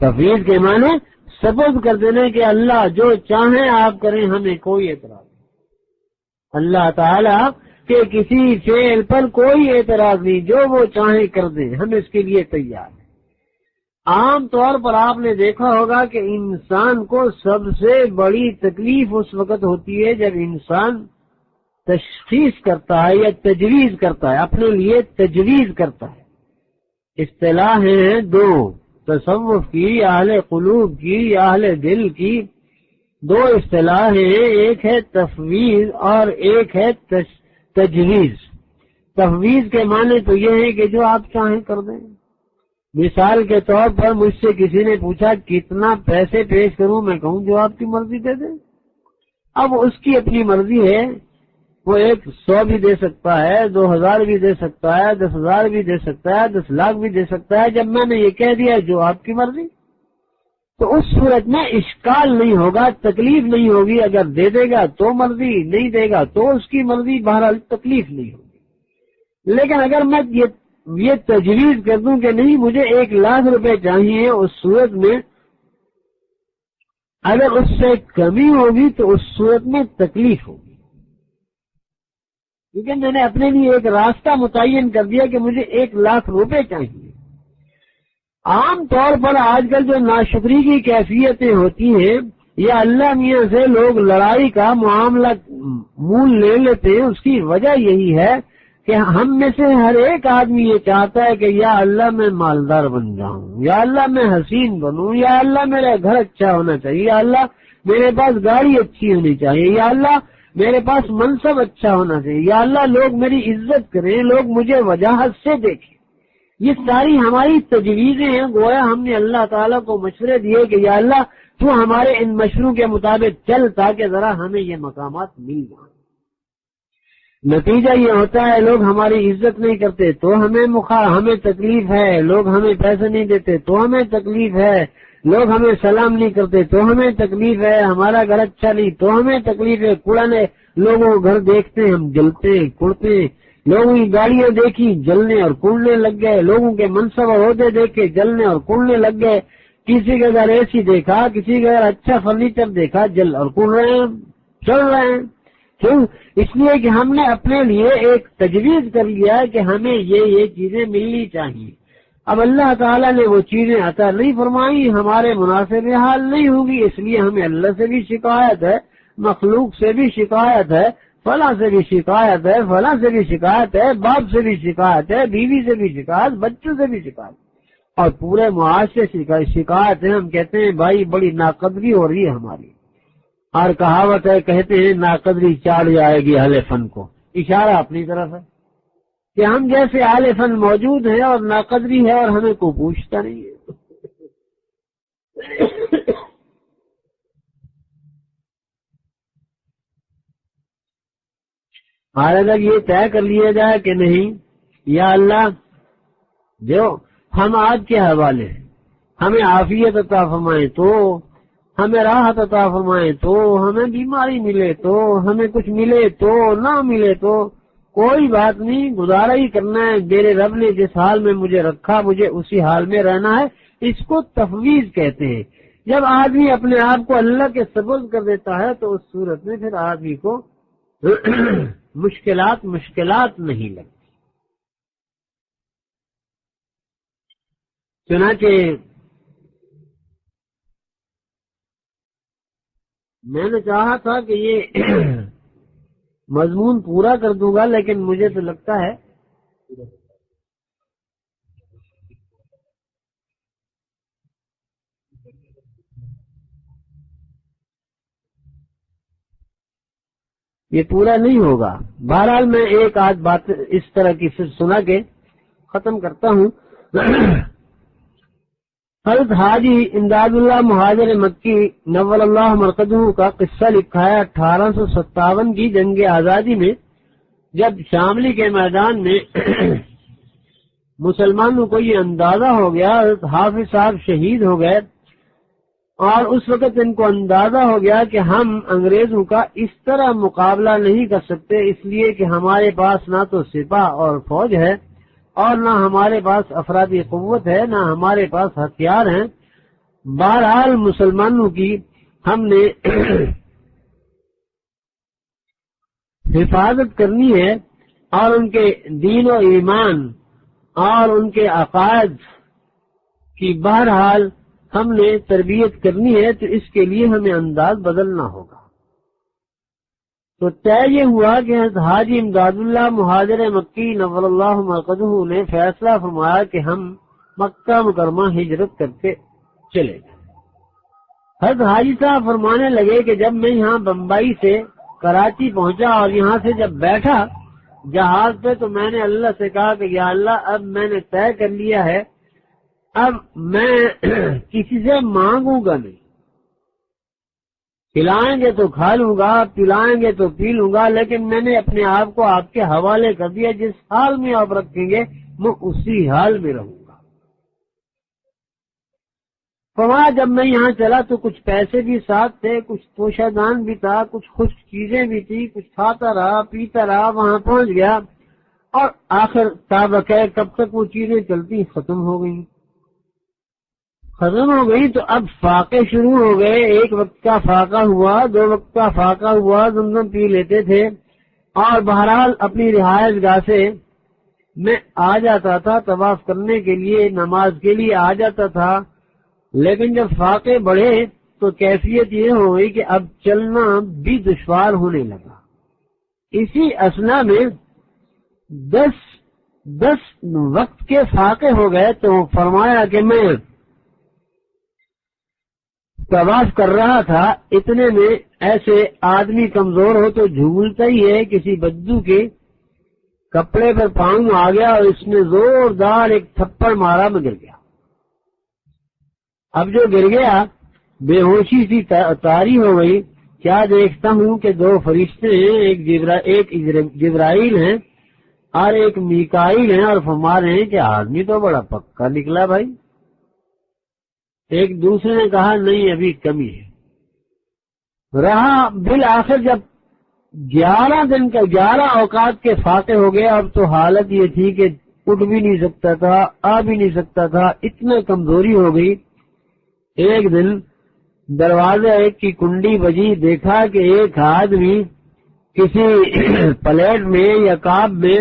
تفویض کے معنی سپرد کر دینے کے، اللہ جو چاہیں آپ کریں، ہمیں کوئی اعتراض نہیں۔ اللہ تعالیٰ کے کسی فعل پر کوئی اعتراض نہیں، جو وہ چاہیں کر دیں، ہم اس کے لیے تیار ہیں۔ عام طور پر آپ نے دیکھا ہوگا کہ انسان کو سب سے بڑی تکلیف اس وقت ہوتی ہے جب انسان تشخیص کرتا ہے یا تجویز کرتا ہے، اپنے لیے تجویز کرتا ہے۔ اصطلاحیں ہیں دو، تصوف کی یا اہل قلوب کی یا اہل دل کی، دو اصطلاحیں، ایک ہے تفویض اور ایک ہے تجویز۔ تفویض کے معنی تو یہ ہے کہ جو آپ چاہیں کر دیں۔ مثال کے طور پر مجھ سے کسی نے پوچھا کتنا پیسے پیش کروں، میں کہوں جو آپ کی مرضی دے دیں۔ اب اس کی اپنی مرضی ہے، وہ 100 بھی دے سکتا ہے، 2000 بھی دے سکتا ہے، 10,000 بھی دے سکتا ہے، 10 لاکھ بھی دے سکتا ہے۔ جب میں نے یہ کہہ دیا جو آپ کی مرضی، تو اس صورت میں اشکال نہیں ہوگا، تکلیف نہیں ہوگی۔ اگر دے دے گا تو مرضی، نہیں دے گا تو اس کی مرضی، بہرحال تکلیف نہیں ہوگی۔ لیکن اگر میں یہ تجویز کر دوں کہ نہیں مجھے 1,00,000 روپے چاہیے، اس صورت میں اگر اس سے کمی ہوگی تو اس صورت میں تکلیف ہوگی، کیونکہ میں نے اپنے لیے ایک راستہ متعین کر دیا کہ مجھے 1,00,000 روپے چاہیے۔ عام طور پر آج کل جو ناشکری کی کیفیتیں ہوتی ہیں یا اللہ میاں سے لوگ لڑائی کا معاملہ مول لے لیتے ہیں، اس کی وجہ یہی ہے کہ ہم میں سے ہر ایک آدمی یہ چاہتا ہے کہ یا اللہ میں مالدار بن جاؤں، یا اللہ میں حسین بنوں، یا اللہ میرا گھر اچھا ہونا چاہیے، یا اللہ میرے پاس گاڑی اچھی ہونی چاہیے، یا اللہ میرے پاس منصب اچھا ہونا چاہیے، یا اللہ لوگ میری عزت کریں، لوگ مجھے وجاہت سے دیکھیں۔ یہ ساری ہماری تجویزیں ہیں، گویا ہم نے اللہ تعالیٰ کو مشورے دیے کہ یا اللہ تو ہمارے ان مشوروں کے مطابق چل تاکہ ذرا ہمیں یہ مقامات مل جائیں۔ نتیجہ یہ ہوتا ہے لوگ ہماری عزت نہیں کرتے تو ہمیں تکلیف ہے، لوگ ہمیں پیسے نہیں دیتے تو ہمیں تکلیف ہے، لوگ ہمیں سلام نہیں کرتے تو ہمیں تکلیف ہے، ہمارا گھر اچھا نہیں تو ہمیں تکلیف ہے، کوڑانے لوگوں کو گھر دیکھتے ہیں ہم جلتے کڑتے، لوگوں کی گاڑیاں دیکھی جلنے اور کوڑنے لگ گئے، لوگوں کے منصب اور عہدے دیکھے جلنے اور کوڑنے لگ گئے، کسی کے گھر اے سی دیکھا، کسی کے گھر اچھا فرنیچر دیکھا، جل اور کوڑ رہے ہیں، چل رہے ہیں۔ کیوں؟ اس لیے کہ ہم نے اپنے لیے ایک تجویز کر لیا ہے کہ ہمیں یہ چیزیں ملنی چاہیے۔ اب اللہ تعالیٰ نے وہ چیزیں عطا نہیں فرمائی، ہمارے مناسب حال نہیں ہوگی، اس لیے ہمیں اللہ سے بھی شکایت ہے، مخلوق سے بھی شکایت ہے، فلاں سے بھی شکایت ہے، فلاں سے بھی شکایت ہے، باپ سے بھی شکایت ہے، بیوی سے بھی شکایت، بچوں سے بھی شکایت، اور پورے معاشرے سے شکایت ہے۔ ہم کہتے ہیں بھائی بڑی ناقدری ہو رہی ہے ہماری، اور کہاوت ہے کہتے ہیں ناقدری چاڑ جائے گی اہل فن کو، اشارہ اپنی طرف ہے کہ ہم جیسے اہل فن موجود ہیں اور ناقدری ہے اور ہمیں کوئی پوچھتا نہیں ہے۔ اور اگر یہ طے کر لیا جائے کہ نہیں یا اللہ جو ہم آج کے حوالے ہیں، ہمیں عافیت عطا فرمائے تو، ہمیں راحت عطا فرمائے تو، ہمیں بیماری ملے تو، ہمیں کچھ ملے تو، نہ ملے تو کوئی بات نہیں، گزارا ہی کرنا ہے، میرے رب نے جس حال میں مجھے رکھا مجھے اسی حال میں رہنا ہے، اس کو تفویض کہتے ہیں۔ جب آدمی اپنے آپ کو اللہ کے سپرد کر دیتا ہے تو اس صورت میں پھر آدمی کو مشکلات نہیں لگتی۔ چنانچہ میں نے چاہا تھا کہ یہ مضمون پورا کر دوں گا، لیکن مجھے تو لگتا ہے یہ پورا نہیں ہوگا۔ بہرحال میں ایک آدھ بات اس طرح کی سنا کے ختم کرتا ہوں۔ حضرت حاجی امداد اللہ مہاجر مکی نور اللہ مرقدہ کا قصہ لکھا ہے 1857 کی جنگ آزادی میں، جب شاملی کے میدان میں مسلمانوں کو یہ اندازہ ہو گیا، حضرت حافظ صاحب شہید ہو گئے، اور اس وقت ان کو اندازہ ہو گیا کہ ہم انگریزوں کا اس طرح مقابلہ نہیں کر سکتے، اس لیے کہ ہمارے پاس نہ تو سپاہ اور فوج ہے، اور نہ ہمارے پاس افرادی قوت ہے، نہ ہمارے پاس ہتھیار ہیں۔ بہرحال مسلمانوں کی ہم نے حفاظت کرنی ہے، اور ان کے دین و ایمان اور ان کے عقائد کی بہرحال ہم نے تربیت کرنی ہے، تو اس کے لیے ہمیں انداز بدلنا ہوگا۔ تو طے یہ ہوا کہ حاجی امداد اللہ مہاجر مکی نور اللہ مرقدہ نے فیصلہ فرمایا کہ ہم مکہ مکرمہ ہجرت کر کے چلے گئے۔ حضرت حاجی صاحب فرمانے لگے کہ جب میں یہاں بمبئی سے کراچی پہنچا اور یہاں سے جب بیٹھا جہاز پہ، تو میں نے اللہ سے کہا کہ یا اللہ، اب میں نے طے کر لیا ہے، اب میں کسی سے مانگوں گا نہیں، کھلائیں گے تو کھا لوں گا، پلائیں گے تو پی لوں گا، لیکن میں نے اپنے آپ کو آپ کے حوالے کر دیا، جس حال میں آپ رکھیں گے میں اسی حال میں رہوں گا۔ فرمایا جب میں یہاں چلا تو کچھ پیسے بھی ساتھ تھے، کچھ توشہ دان بھی تھا، کچھ خشک چیزیں بھی تھی، کچھ کھاتا رہا پیتا رہا، وہاں پہنچ گیا، اور آخر تابق ہے کب تک وہ چیزیں چلتی ختم ہو گئی۔ تو اب فاقے شروع ہو گئے، ایک وقت کا فاقہ ہوا، 2 وقت کا فاقہ ہوا، زمزم پی لیتے تھے، اور بہرحال اپنی رہائش گاہ سے میں آ جاتا تھا طواف کرنے کے لیے، نماز کے لیے آ جاتا تھا، لیکن جب فاقے بڑھے تو کیفیت یہ ہو گئی کہ اب چلنا بھی دشوار ہونے لگا۔ اسی اثنا میں 10 وقت کے فاقے ہو گئے، تو فرمایا کہ میں طواف کر رہا تھا، اتنے میں ایسے آدمی کمزور ہو تو جھولتا ہی ہے، کسی بدو کے کپڑے پر پاؤں آ گیا اور اس نے زوردار ایک تھپڑ مارا، میں گر گیا۔ اب جو گر گیا بے ہوشی سی طاری ہو گئی، کیا دیکھتا ہوں کہ 2 فرشتے ہیں، ایک جبرائیل ہیں اور ایک میکائیل ہیں، اور فرما رہے ہیں کہ آدمی تو بڑا پکا نکلا بھائی۔ ایک دوسرے نے کہا نہیں ابھی کمی ہے۔ رہا بالآخر جب 11 اوقات کے فاقے ہو گئے، اب تو حالت یہ تھی کہ اٹھ بھی نہیں سکتا تھا، آ بھی نہیں سکتا تھا، اتنا کمزوری ہو گئی۔ ایک دن دروازے کی کنڈی بجی، دیکھا کہ ایک آدمی کسی پلیٹ میں یا کاب میں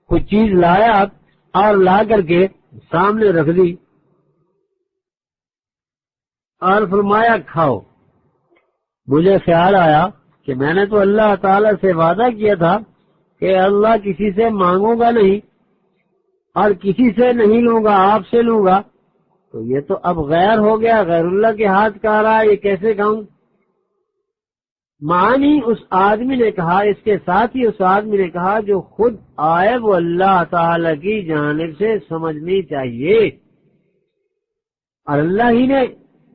کچھ چیز لایا اور لا کر کے سامنے رکھ دی اور فرمایا کھاؤ۔ مجھے خیال آیا کہ میں نے تو اللہ تعالی سے وعدہ کیا تھا کہ اللہ کسی سے مانگوں گا نہیں اور کسی سے نہیں لوں گا، آپ سے لوں گا، تو یہ تو اب غیر ہو گیا، غیر اللہ کے ہاتھ کا آ رہا ہے، یہ کیسے کھاؤں؟ معنی اس آدمی نے کہا، اس کے ساتھ ہی اس آدمی نے کہا جو خود آئے وہ اللہ تعالی کی جانب سے سمجھنی چاہیے، اور اللہ ہی نے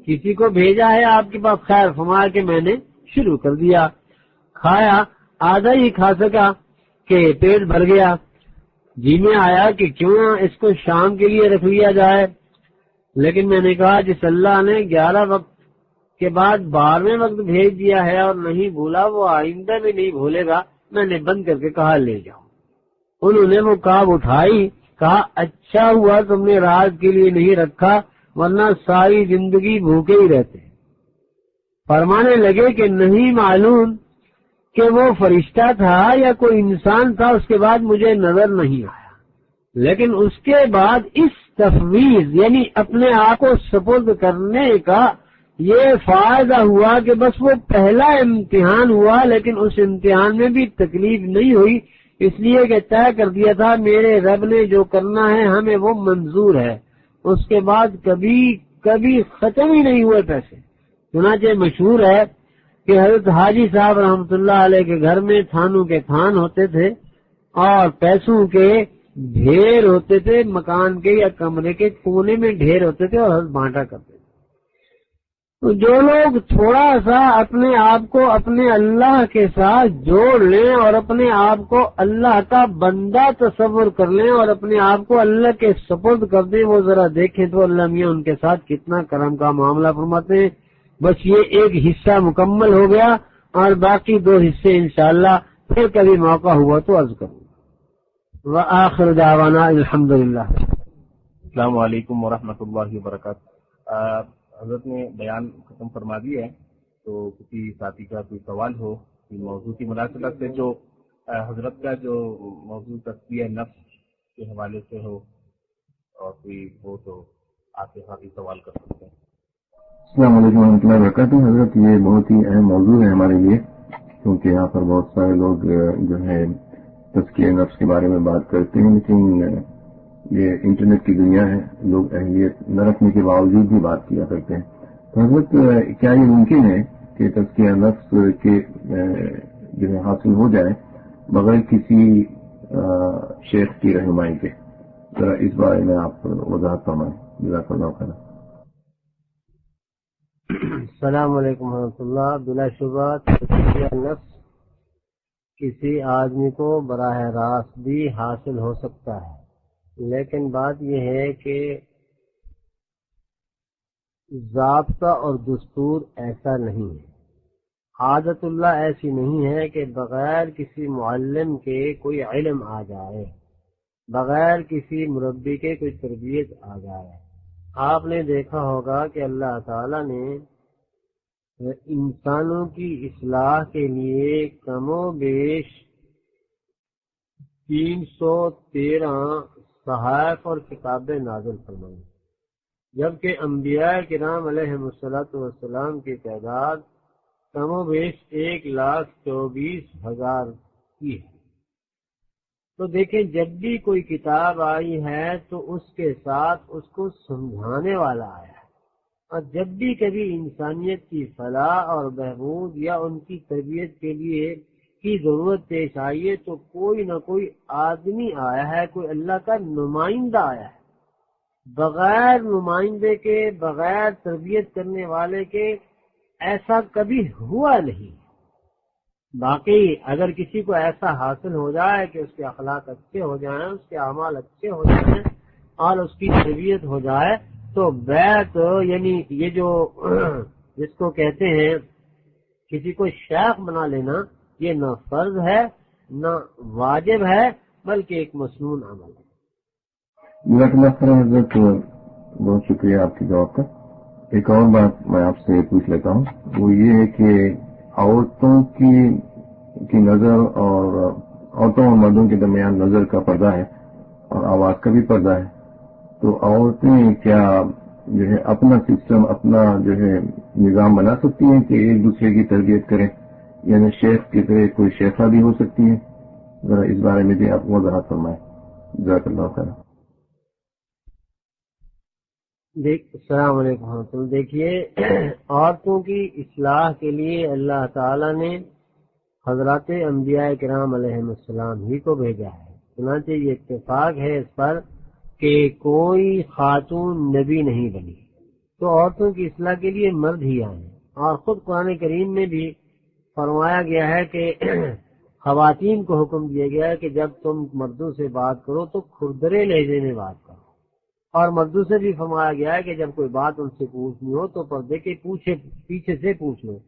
کسی کو بھیجا ہے آپ کے پاس۔ خیر فرمایا کہ میں نے شروع کر دیا، کھایا، آدھا ہی کھا سکا کہ پیٹ بھر گیا۔ جی میں آیا کہ کیوں نہ اس کو شام کے لیے رکھ لیا جائے، لیکن میں نے کہا جس اللہ نے 11 وقت کے بعد 12ویں وقت بھیج دیا ہے اور نہیں بھولا، وہ آئندہ بھی نہیں بھولے گا، میں نے بند کر کے کہا لے جاؤ۔ انہوں نے وہ کاب اٹھائی، کہا اچھا ہوا تم نے رات کے لیے نہیں رکھا، ورنہ ساری زندگی بھوکے ہی رہتے۔ فرمانے لگے کہ نہیں معلوم کہ وہ فرشتہ تھا یا کوئی انسان تھا، اس کے بعد مجھے نظر نہیں آیا، لیکن اس کے بعد اس تفویض یعنی اپنے آپ کو سپرد کرنے کا یہ فائدہ ہوا کہ بس وہ پہلا امتحان ہوا، لیکن اس امتحان میں بھی تکلیف نہیں ہوئی، اس لیے کہ طے کر دیا تھا میرے رب نے جو کرنا ہے ہمیں وہ منظور ہے۔ اس کے بعد کبھی ختم ہی نہیں ہوئے پیسے۔ چنانچہ مشہور ہے کہ حضرت حاجی صاحب رحمۃ اللہ علیہ کے گھر میں تھانوں کے تھان ہوتے تھے اور پیسوں کے ڈھیر ہوتے تھے، مکان کے یا کمرے کے کونے میں ڈھیر ہوتے تھے اور حضرت بانٹا کرتے تھے۔ تو جو لوگ تھوڑا سا اپنے آپ کو اپنے اللہ کے ساتھ جوڑ لیں اور اپنے آپ کو اللہ کا بندہ تصور کر لیں اور اپنے آپ کو اللہ کے سپرد کر دیں، وہ ذرا دیکھیں تو اللہ میاں ان کے ساتھ کتنا کرم کا معاملہ فرماتے ہیں۔ بس یہ ایک حصہ مکمل ہو گیا اور باقی 2 حصے انشاءاللہ پھر کبھی موقع ہوا تو عرض کروں۔ وآخر دعوانا الحمدللہ۔ السلام علیکم ورحمۃ اللہ وبرکاتہ۔ حضرت نے بیان ختم فرما دی ہے، تو کسی ساتھی کا کوئی سوال ہو موضوع کی مناسبت سے، جو حضرت کا جو موضوع تزکیہ نفس کے حوالے سے ہو اور کوئی ہو تو آپ کے ساتھ سوال کر سکتے ہیں۔ السلام علیکم ورحمۃ اللہ وبرکاتہ۔ حضرت یہ بہت ہی اہم موضوع ہے ہمارے لیے، کیونکہ یہاں پر بہت سارے لوگ جو ہے تزکیہ نفس کے بارے میں بات کرتے ہیں، لیکن یہ انٹرنیٹ کی دنیا ہے، لوگ اہلیت نہ رکھنے کے باوجود بھی بات کیا کرتے ہیں۔ تو حضرت کیا یہ ممکن ہے کہ تزکیہ نفس کے جو ہے حاصل ہو جائے بغیر کسی شیخ کی رہنمائی کے؟ ذرا اس بارے میں آپ وضاحت فرمائیں، جزاک اللہ خیر۔ السلام علیکم ورحمۃ اللہ۔ بلا شبہ تزکیہ نفس کسی آدمی کو براہ راست بھی حاصل ہو سکتا ہے، لیکن بات یہ ہے کہ ضابطہ اور دستور ایسا نہیں ہے، عادت اللہ ایسی نہیں ہے کہ بغیر کسی معلم کے کوئی علم آ جائے، بغیر کسی مربی کے کوئی تربیت آ جائے۔ آپ نے دیکھا ہوگا کہ اللہ تعالی نے انسانوں کی اصلاح کے لیے کم و بیش 313 صحائف اور کتابیں نازل فرمائیں، جبکہ انبیاء کرام علیہ السلام کی تعداد کم و بیش 1,24,000 کی ہے۔ تو دیکھیں، جب بھی کوئی کتاب آئی ہے تو اس کے ساتھ اس کو سمجھانے والا آیا ہے، اور جب بھی کبھی انسانیت کی فلاح اور بہبود یا ان کی تربیت کے لیے کی ضرورت پیش آئی ہے تو کوئی نہ کوئی آدمی آیا ہے، کوئی اللہ کا نمائندہ آیا ہے۔ بغیر نمائندے کے، بغیر تربیت کرنے والے کے ایسا کبھی ہوا نہیں۔ باقی اگر کسی کو ایسا حاصل ہو جائے کہ اس کے اخلاق اچھے ہو جائیں، اس کے اعمال اچھے ہو جائیں اور اس کی تربیت ہو جائے تو بیعت، یعنی یہ جو جس کو کہتے ہیں کسی کو شیخ بنا لینا، یہ نہ فرض ہے نہ واجب ہے، بلکہ ایک مسنون عمل ہے۔ جزاک اللہ خیر حضرت، بہت شکریہ آپ کی جواب کا۔ ایک اور بات میں آپ سے پوچھ لیتا ہوں، وہ یہ ہے کہ عورتوں کی نظر اور عورتوں اور مردوں کے درمیان نظر کا پردہ ہے اور آواز کا بھی پردہ ہے، تو عورتیں کیا جو ہے اپنا سسٹم، اپنا جو ہے نظام بنا سکتی ہیں کہ ایک دوسرے کی تربیت کریں، یعنی شیخ کی طرح کوئی شیخہ بھی ہو سکتی ہے؟ ذرا اس بارے میں بھی آپ وضاحت فرمائیں، جزاک اللہ خیر۔ السلام علیکم ورحمۃ اللہ۔ دیکھیے، عورتوں کی اصلاح کے لیے اللہ تعالی نے حضرات انبیاء کرام علیہ السلام ہی کو بھیجا ہے۔ چنانچہ یہ اتفاق ہے اس پر کہ کوئی خاتون نبی نہیں بنی، تو عورتوں کی اصلاح کے لیے مرد ہی آئے ہیں، اور خود قرآن کریم میں بھی فرمایا گیا ہے کہ خواتین کو حکم دیا گیا ہے کہ جب تم مردوں سے بات کرو تو کھردرے لہجے میں بات کرو، اور مردوں سے بھی فرمایا گیا ہے کہ جب کوئی بات ان سے پوچھنی ہو تو پردے کے پیچھے سے پوچھ لو۔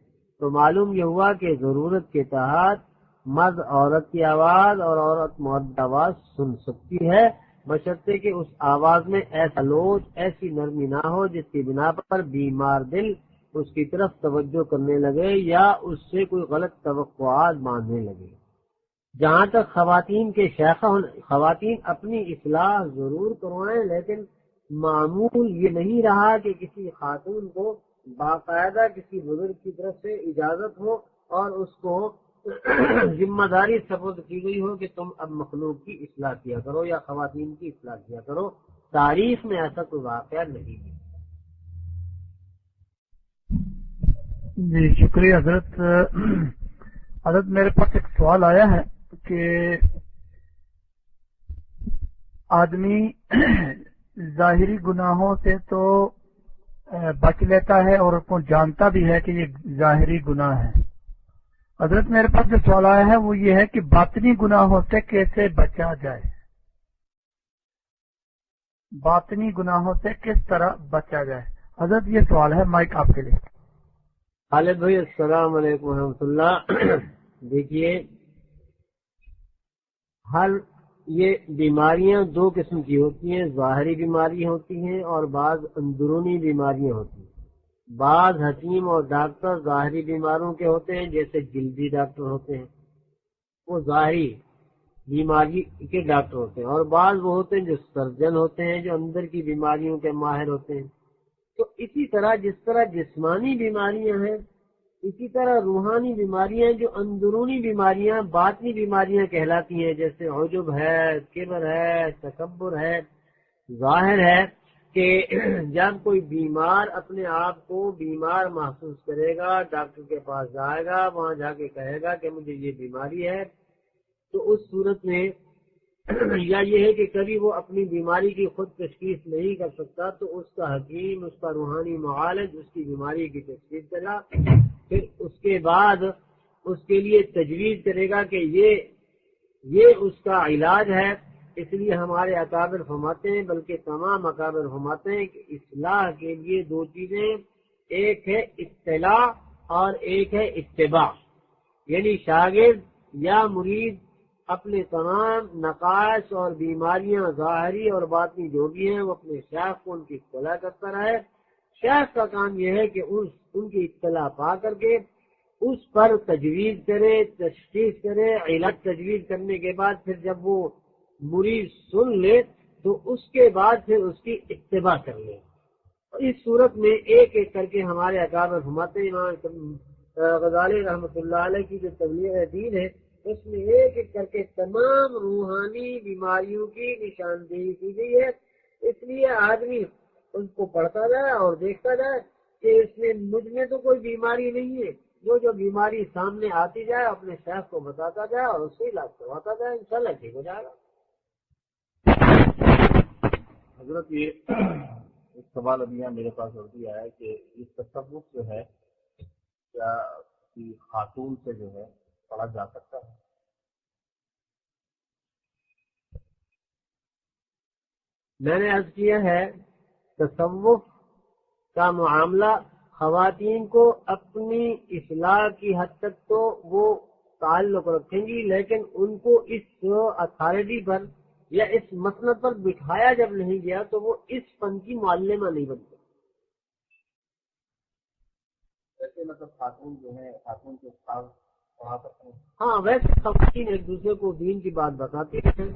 تو معلوم یہ ہوا کہ ضرورت کے تحت مرد عورت کی آواز اور عورت مرد کی آواز سن سکتی ہے، بشرطے کہ اس آواز میں ایسا لوچ، ایسی نرمی نہ ہو جس کی بنا پر بیمار دل اس کی طرف توجہ کرنے لگے یا اس سے کوئی غلط توقعات باندھنے لگے۔ جہاں تک خواتین کے شیخہ، خواتین اپنی اصلاح ضرور کروائیں، لیکن معمول یہ نہیں رہا کہ کسی خاتون کو باقاعدہ کسی بزرگ کی طرف سے اجازت ہو اور اس کو ذمہ داری سپرد کی گئی ہو کہ تم اب مخلوق کی اصلاح کیا کرو یا خواتین کی اصلاح کیا کرو. تاریخ میں ایسا کوئی واقعہ نہیں ہے. جی شکریہ حضرت. حضرت میرے پاس ایک سوال آیا ہے کہ آدمی ظاہری گناہوں سے تو بچ لیتا ہے اور اس کو جانتا بھی ہے کہ یہ ظاہری گناہ ہے. حضرت میرے پاس جو سوال آیا ہے وہ یہ ہے کہ باطنی گناہوں سے کیسے بچا جائے؟ باطنی گناہوں سے کس طرح بچا جائے؟ حضرت یہ سوال ہے. مائک آپ کے لیے. خالد بھائی السلام علیکم ورحمۃ اللہ. دیکھیے یہ بیماریاں دو قسم کی ہوتی ہیں. ظاہری بیماریاں ہوتی ہیں اور بعض اندرونی بیماریاں ہوتی ہیں. بعض حکیم اور ڈاکٹر ظاہری بیماروں کے ہوتے ہیں جیسے جلدی ڈاکٹر ہوتے ہیں, وہ ظاہری بیماری کے ڈاکٹر ہوتے ہیں. اور بعض وہ ہوتے ہیں جو سرجن ہوتے ہیں جو اندر کی بیماریوں کے ماہر ہوتے ہیں. تو اسی طرح جس طرح جسمانی بیماریاں ہیں اسی طرح روحانی بیماریاں جو اندرونی بیماریاں باطنی بیماریاں کہلاتی ہیں, جیسے عجب ہے, کبر ہے, تکبر ہے. ظاہر ہے کہ جب کوئی بیمار اپنے آپ کو بیمار محسوس کرے گا, ڈاکٹر کے پاس جائے گا, وہاں جا کے کہے گا کہ مجھے یہ بیماری ہے, تو اس صورت میں یا یہ ہے کہ کبھی وہ اپنی بیماری کی خود تشخیص نہیں کر سکتا تو اس کا حکیم, اس کا روحانی معالج اس کی بیماری کی تشخیص کرے گا, پھر اس کے بعد اس کے لیے تجویز کرے گا کہ یہ اس کا علاج ہے. اس لیے ہمارے اکابر فرماتے ہیں, بلکہ تمام اکابر فرماتے ہیں کہ اصلاح کے لیے دو چیزیں, ایک ہے اطلاع اور ایک ہے اتباع. یعنی شاگرد یا مرید اپنے تمام نقائص اور بیماریاں ظاہری اور باطنی جو بھی ہیں وہ اپنے شیخ کو ان کی اطلاع کرتا رہے. شیخ کا کام یہ ہے کہ ان کی اطلاع پا کر کے اس پر تجویز کرے, تشخیص کرے. علاج تجویز کرنے کے بعد پھر جب وہ مریض سن لے تو اس کے بعد پھر اس کی اتباع کر لے. اس صورت میں ایک ایک کر کے ہمارے اکابر فرماتے ہیں, امام غزالی رحمۃ اللہ علیہ کی جو تبلیغ دین ہے اس میں ایک ایک کر کے تمام روحانی بیماریوں کی نشاندہی کی گئی ہے. اس لیے آدمی ان کو پڑھتا جائے اور دیکھتا جائے کہ اس میں مجھ میں تو کوئی بیماری نہیں ہے. جو بیماری سامنے آتی جائے اپنے شیخ کو بتاتا جائے اور اس سے علاج کرواتا جائے, انشاءاللہ ٹھیک ہو جائے گا. حضرت یہ ایک سوال ابھی یہاں میرے پاس اردو آیا ہے کہ یہ تصوف جو ہے کیا خاتون سے جو ہے پڑھا جا سکتا ہے؟ میں نے عرض کیا ہے تصوف کا معاملہ خواتین کو اپنی اصلاح کی حد تک تو وہ تعلق رکھیں گی, لیکن ان کو اس اتھارٹی پر یا اس مسند پر بٹھایا جب نہیں گیا تو وہ اس فن کی معلمہ نہیں بنتے. ویسے مطلب خاتون جو ہے خاتون کے ساتھ پڑھا سکتے ہیں؟ ہاں, ویسے خواتین ایک دوسرے کو دین کی بات بتاتی ہیں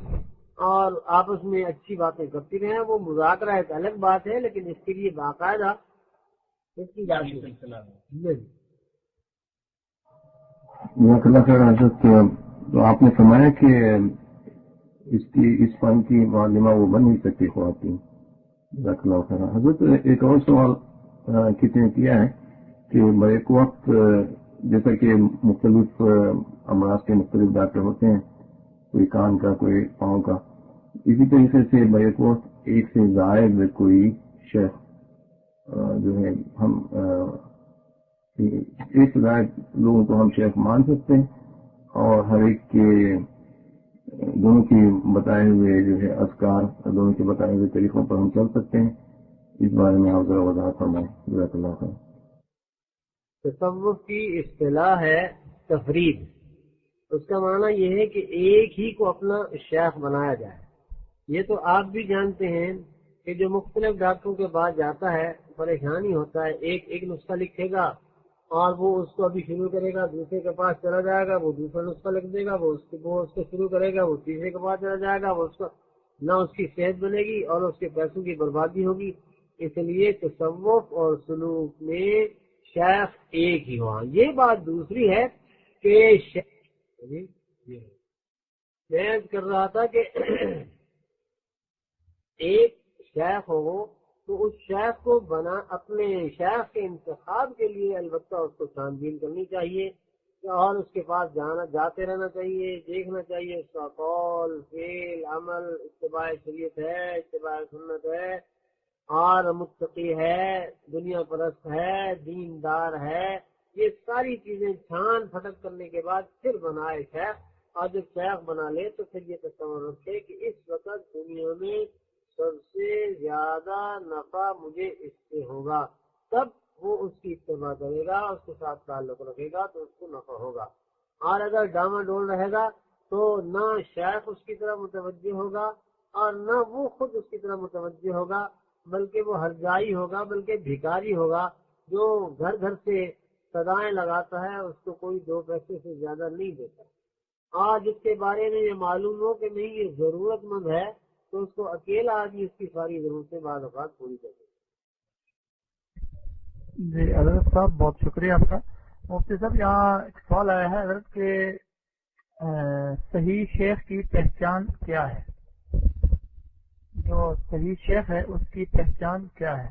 اور آپس میں اچھی باتیں کرتی رہے. وہ مذاکرہ ایک الگ بات ہے, لیکن اس کے لیے باقاعدہ اس کی جزاک اللہ خیر. حضرت تو آپ نے فرمایا کہ اس فن کی معلمہ وہ بن نہیں سکتی خواتین. جزاک اللہ خیر. حضرت ایک اور سوال کسی نے کیا ہے کہ بیک وقت جیسا کہ مختلف امراض کے مختلف ڈاکٹر ہوتے ہیں, کوئی کان کا کوئی پاؤں کا, اسی طریقے سے بیک وقت ایک سے زائد کوئی شیخ جو ہے ہم ایک سے زائد لوگوں کو ہم شیخ مان سکتے ہیں اور ہر ایک کے دونوں کی بتائے ہوئے جو ہے اذکار دونوں کے بتائے ہوئے طریقوں پر ہم چل سکتے ہیں. اس بارے میں آپ ذرا وضاحت فرمائیں. جزاک اللہ خیر. تصوف کی اصطلاح ہے تفرید. اس کا معنی یہ ہے کہ ایک ہی کو اپنا شیخ بنایا جائے. یہ تو آپ بھی جانتے ہیں کہ جو مختلف ڈاکٹروں کے پاس جاتا ہے پریشانی ہوتا ہے, ایک نسخہ لکھے گا اور وہ اس کو ابھی شروع کرے گا, دوسرے کے پاس چلا جائے گا, وہ دوسرا نسخہ لکھ دے گا, وہ اس کو شروع کرے گا, وہ تیسرے کے پاس چلا جائے گا, وہ اس کو نہ اس کی صحت بنے گی اور اس کے پیسوں کی بربادی ہوگی. اس لیے تصوف اور سلوک میں شیخ ایک ہی ہوا. یہ بات دوسری ہے کہ میں کر رہا تھا کہ ایک شیخ ہو تو اس شیخ کو اپنے شیخ کے انتخاب کے لیے البتہ اس کو چھان بین کرنی چاہیے اور اس کے پاس جاتے رہنا چاہیے، دیکھنا چاہیے اس کا قول، فعل، عمل، اتباع شریعت ہے، اتباع سنت ہے اور متقی ہے، دنیا پرست ہے، دیندار ہے. یہ ساری چیزیں چھان پھٹک کرنے کے بعد پھر بنائے شیخ، اور جب شیخ بنا لے تو پھر یہ تصور رکھے کہ اس وقت دنیا میں سب سے زیادہ نفع مجھے اس سے ہوگا، تب وہ اس کی اتباع کرے گا، اس کے ساتھ تعلق رکھے گا تو اس کو نفع ہوگا. اور اگر ڈاما ڈول رہے گا تو نہ شیخ اس کی طرف متوجہ ہوگا اور نہ وہ خود اس کی طرف متوجہ ہوگا، بلکہ وہ ہرجائی ہوگا، بلکہ بھکاری ہوگا جو گھر گھر سے صدائیں لگاتا ہے، اس کو کوئی 2 پیسے سے زیادہ نہیں دیتا. اور جس کے بارے میں یہ معلوم ہو کہ نہیں یہ ضرورت مند ہے تو اس کو اکیلا آدمی اس کی ساری ضرورتیں بعض اوقات پوری کر دے. جی حضرت صاحب بہت شکریہ آپ کا. مفتی صاحب یہاں ایک سوال آیا ہے حضرت کہ صحیح شیخ کی پہچان کیا ہے؟ جو صحیح شیخ ہے اس کی پہچان کیا ہے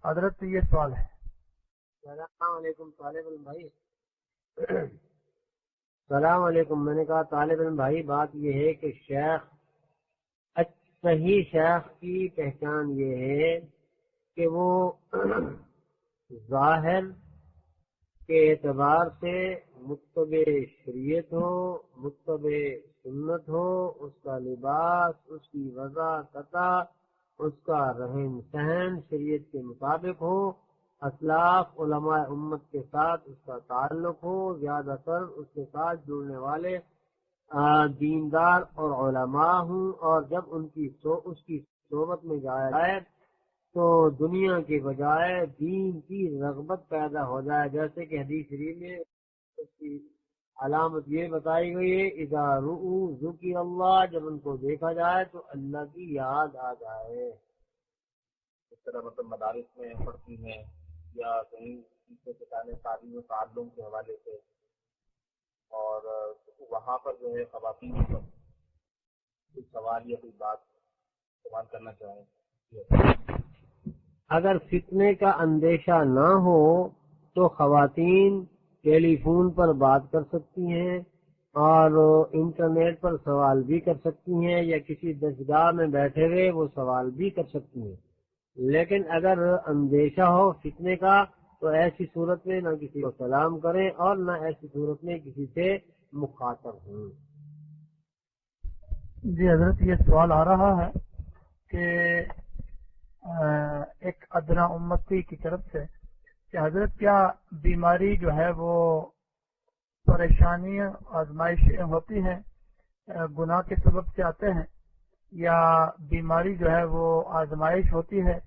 حضرت؟ یہ سوال ہے. السلام علیکم طالب علم بھائی. السلام علیکم. میں نے کہا طالب علم بھائی بات یہ ہے کہ صحیح شیخ کی پہچان یہ ہے کہ وہ ظاہر کے اعتبار سے متبع شریعت ہو، متبع سنت ہو، اس کا لباس، اس کی وضاحت، اس کا رہن سہن شریعت کے مطابق ہو، اسلاف علماء امت کے ساتھ اس کا تعلق ہو، زیادہ تر اس کے ساتھ جڑنے والے دیندار اور علماء ہوں، اور جب اس کی صحبت میں جایا جائے تو دنیا کے بجائے دین کی رغبت پیدا ہو جائے. جیسے کہ حدیث شریف میں اس کی علامت یہ بتائی گئی ہے اذا رؤوا ذکر اللہ، جب ان کو دیکھا جائے تو اللہ کی یاد آ جائے. اس طرح مطلب مدارس میں پڑھتی ہیں یا کہیں سے بتانے تعلیم و تعلم کے حوالے سے، اور وہاں پر جو ہے خواتین پر کوئی سوال یا کوئی بات سوال کرنا چاہیں. اگر فتنے کا اندیشہ نہ ہو تو خواتین ٹیلی فون پر بات کر سکتی ہیں اور انٹرنیٹ پر سوال بھی کر سکتی ہیں، یا کسی دستگاہ میں بیٹھے ہوئے وہ سوال بھی کر سکتی ہیں. لیکن اگر اندیشہ ہو فتنے کا تو ایسی صورت میں نہ کسی کو سلام کریں اور نہ ایسی صورت میں کسی سے مخاطب ہوں. جی حضرت یہ سوال آ رہا ہے کہ ایک ادنا امتی کی طرف سے کہ حضرت کیا بیماری جو ہے وہ پریشانی آزمائش ہوتی ہے گناہ کے سبب سے آتے ہیں، یا بیماری جو ہے وہ آزمائش ہوتی ہے،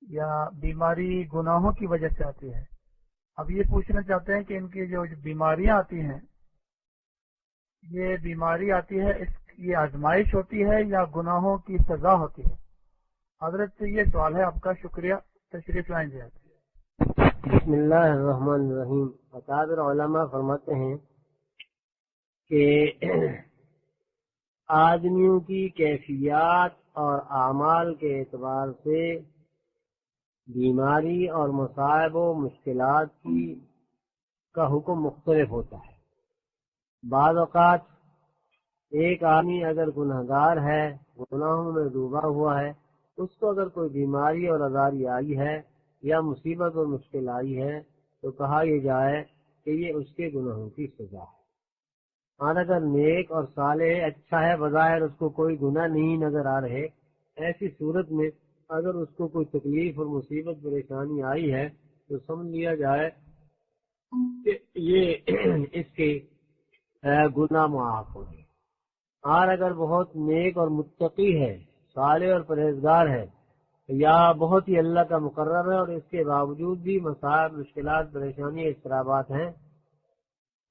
یا بیماری گناہوں کی وجہ سے آتی ہے؟ اب یہ پوچھنا چاہتے ہیں کہ ان کی جو بیماریاں آتی ہیں، یہ بیماری آتی ہے یہ آزمائش ہوتی ہے یا گناہوں کی سزا ہوتی ہے؟ حضرت سے یہ سوال ہے آپ کا. شکریہ. تشریف لائیں جی. بسم اللہ الرحمن الرحیم. اکابر علماء فرماتے ہیں کہ آدمیوں کی کیفیات اور اعمال کے اعتبار سے بیماری اور مصائب و مشکلات کا حکم مختلف ہوتا ہے. بعض اوقات ایک آدمی اگر گنہگار ہے، گناہوں میں ڈوبا ہوا ہے، اس کو اگر کوئی بیماری اور ازاری آئی ہے یا مصیبت اور مشکل آئی ہے تو کہا یہ جائے کہ یہ اس کے گناہوں کی سزا ہے. اور اگر نیک اور صالح اچھا ہے، بظاہر اس کو کوئی گناہ نہیں نظر آ رہے، ایسی صورت میں اگر اس کو کوئی تکلیف اور مصیبت پریشانی آئی ہے تو سمجھ لیا جائے کہ یہ اس کے گناہ معاف ہو گئے. اور اگر بہت نیک اور متقی ہے، صالح اور پرہیزگار ہے، یا بہت ہی اللہ کا مقرب ہے اور اس کے باوجود بھی مصائب، مشکلات، پریشانی، اضطرابات ہیں،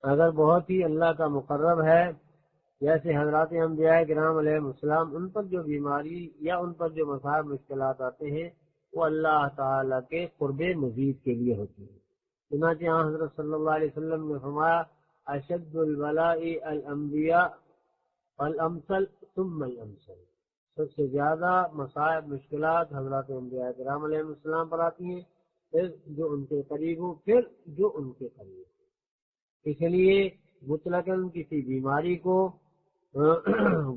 اگر بہت ہی اللہ کا مقرب ہے جیسے حضرات انبیاء کرام علیہ السلام، ان پر جو بیماری یا ان پر جو مصائب، مشکلات آتے ہیں وہ اللہ تعالیٰ کے قرب مزید کے لیے ہوتی ہے۔ چنانچہ حضرت صلی اللہ علیہ وسلم نے فرمایا اشد البلاء الانبیاء الامثل ثم الامثل، سب سے زیادہ مصائب مشکلات حضرات انبیاء کرام علیہ السلام پر آتی ہیں، پھر جو ان کے قریب ہو، پھر جو ان کے قریب ہو۔ اس لیے مطلقاً کسی بیماری کو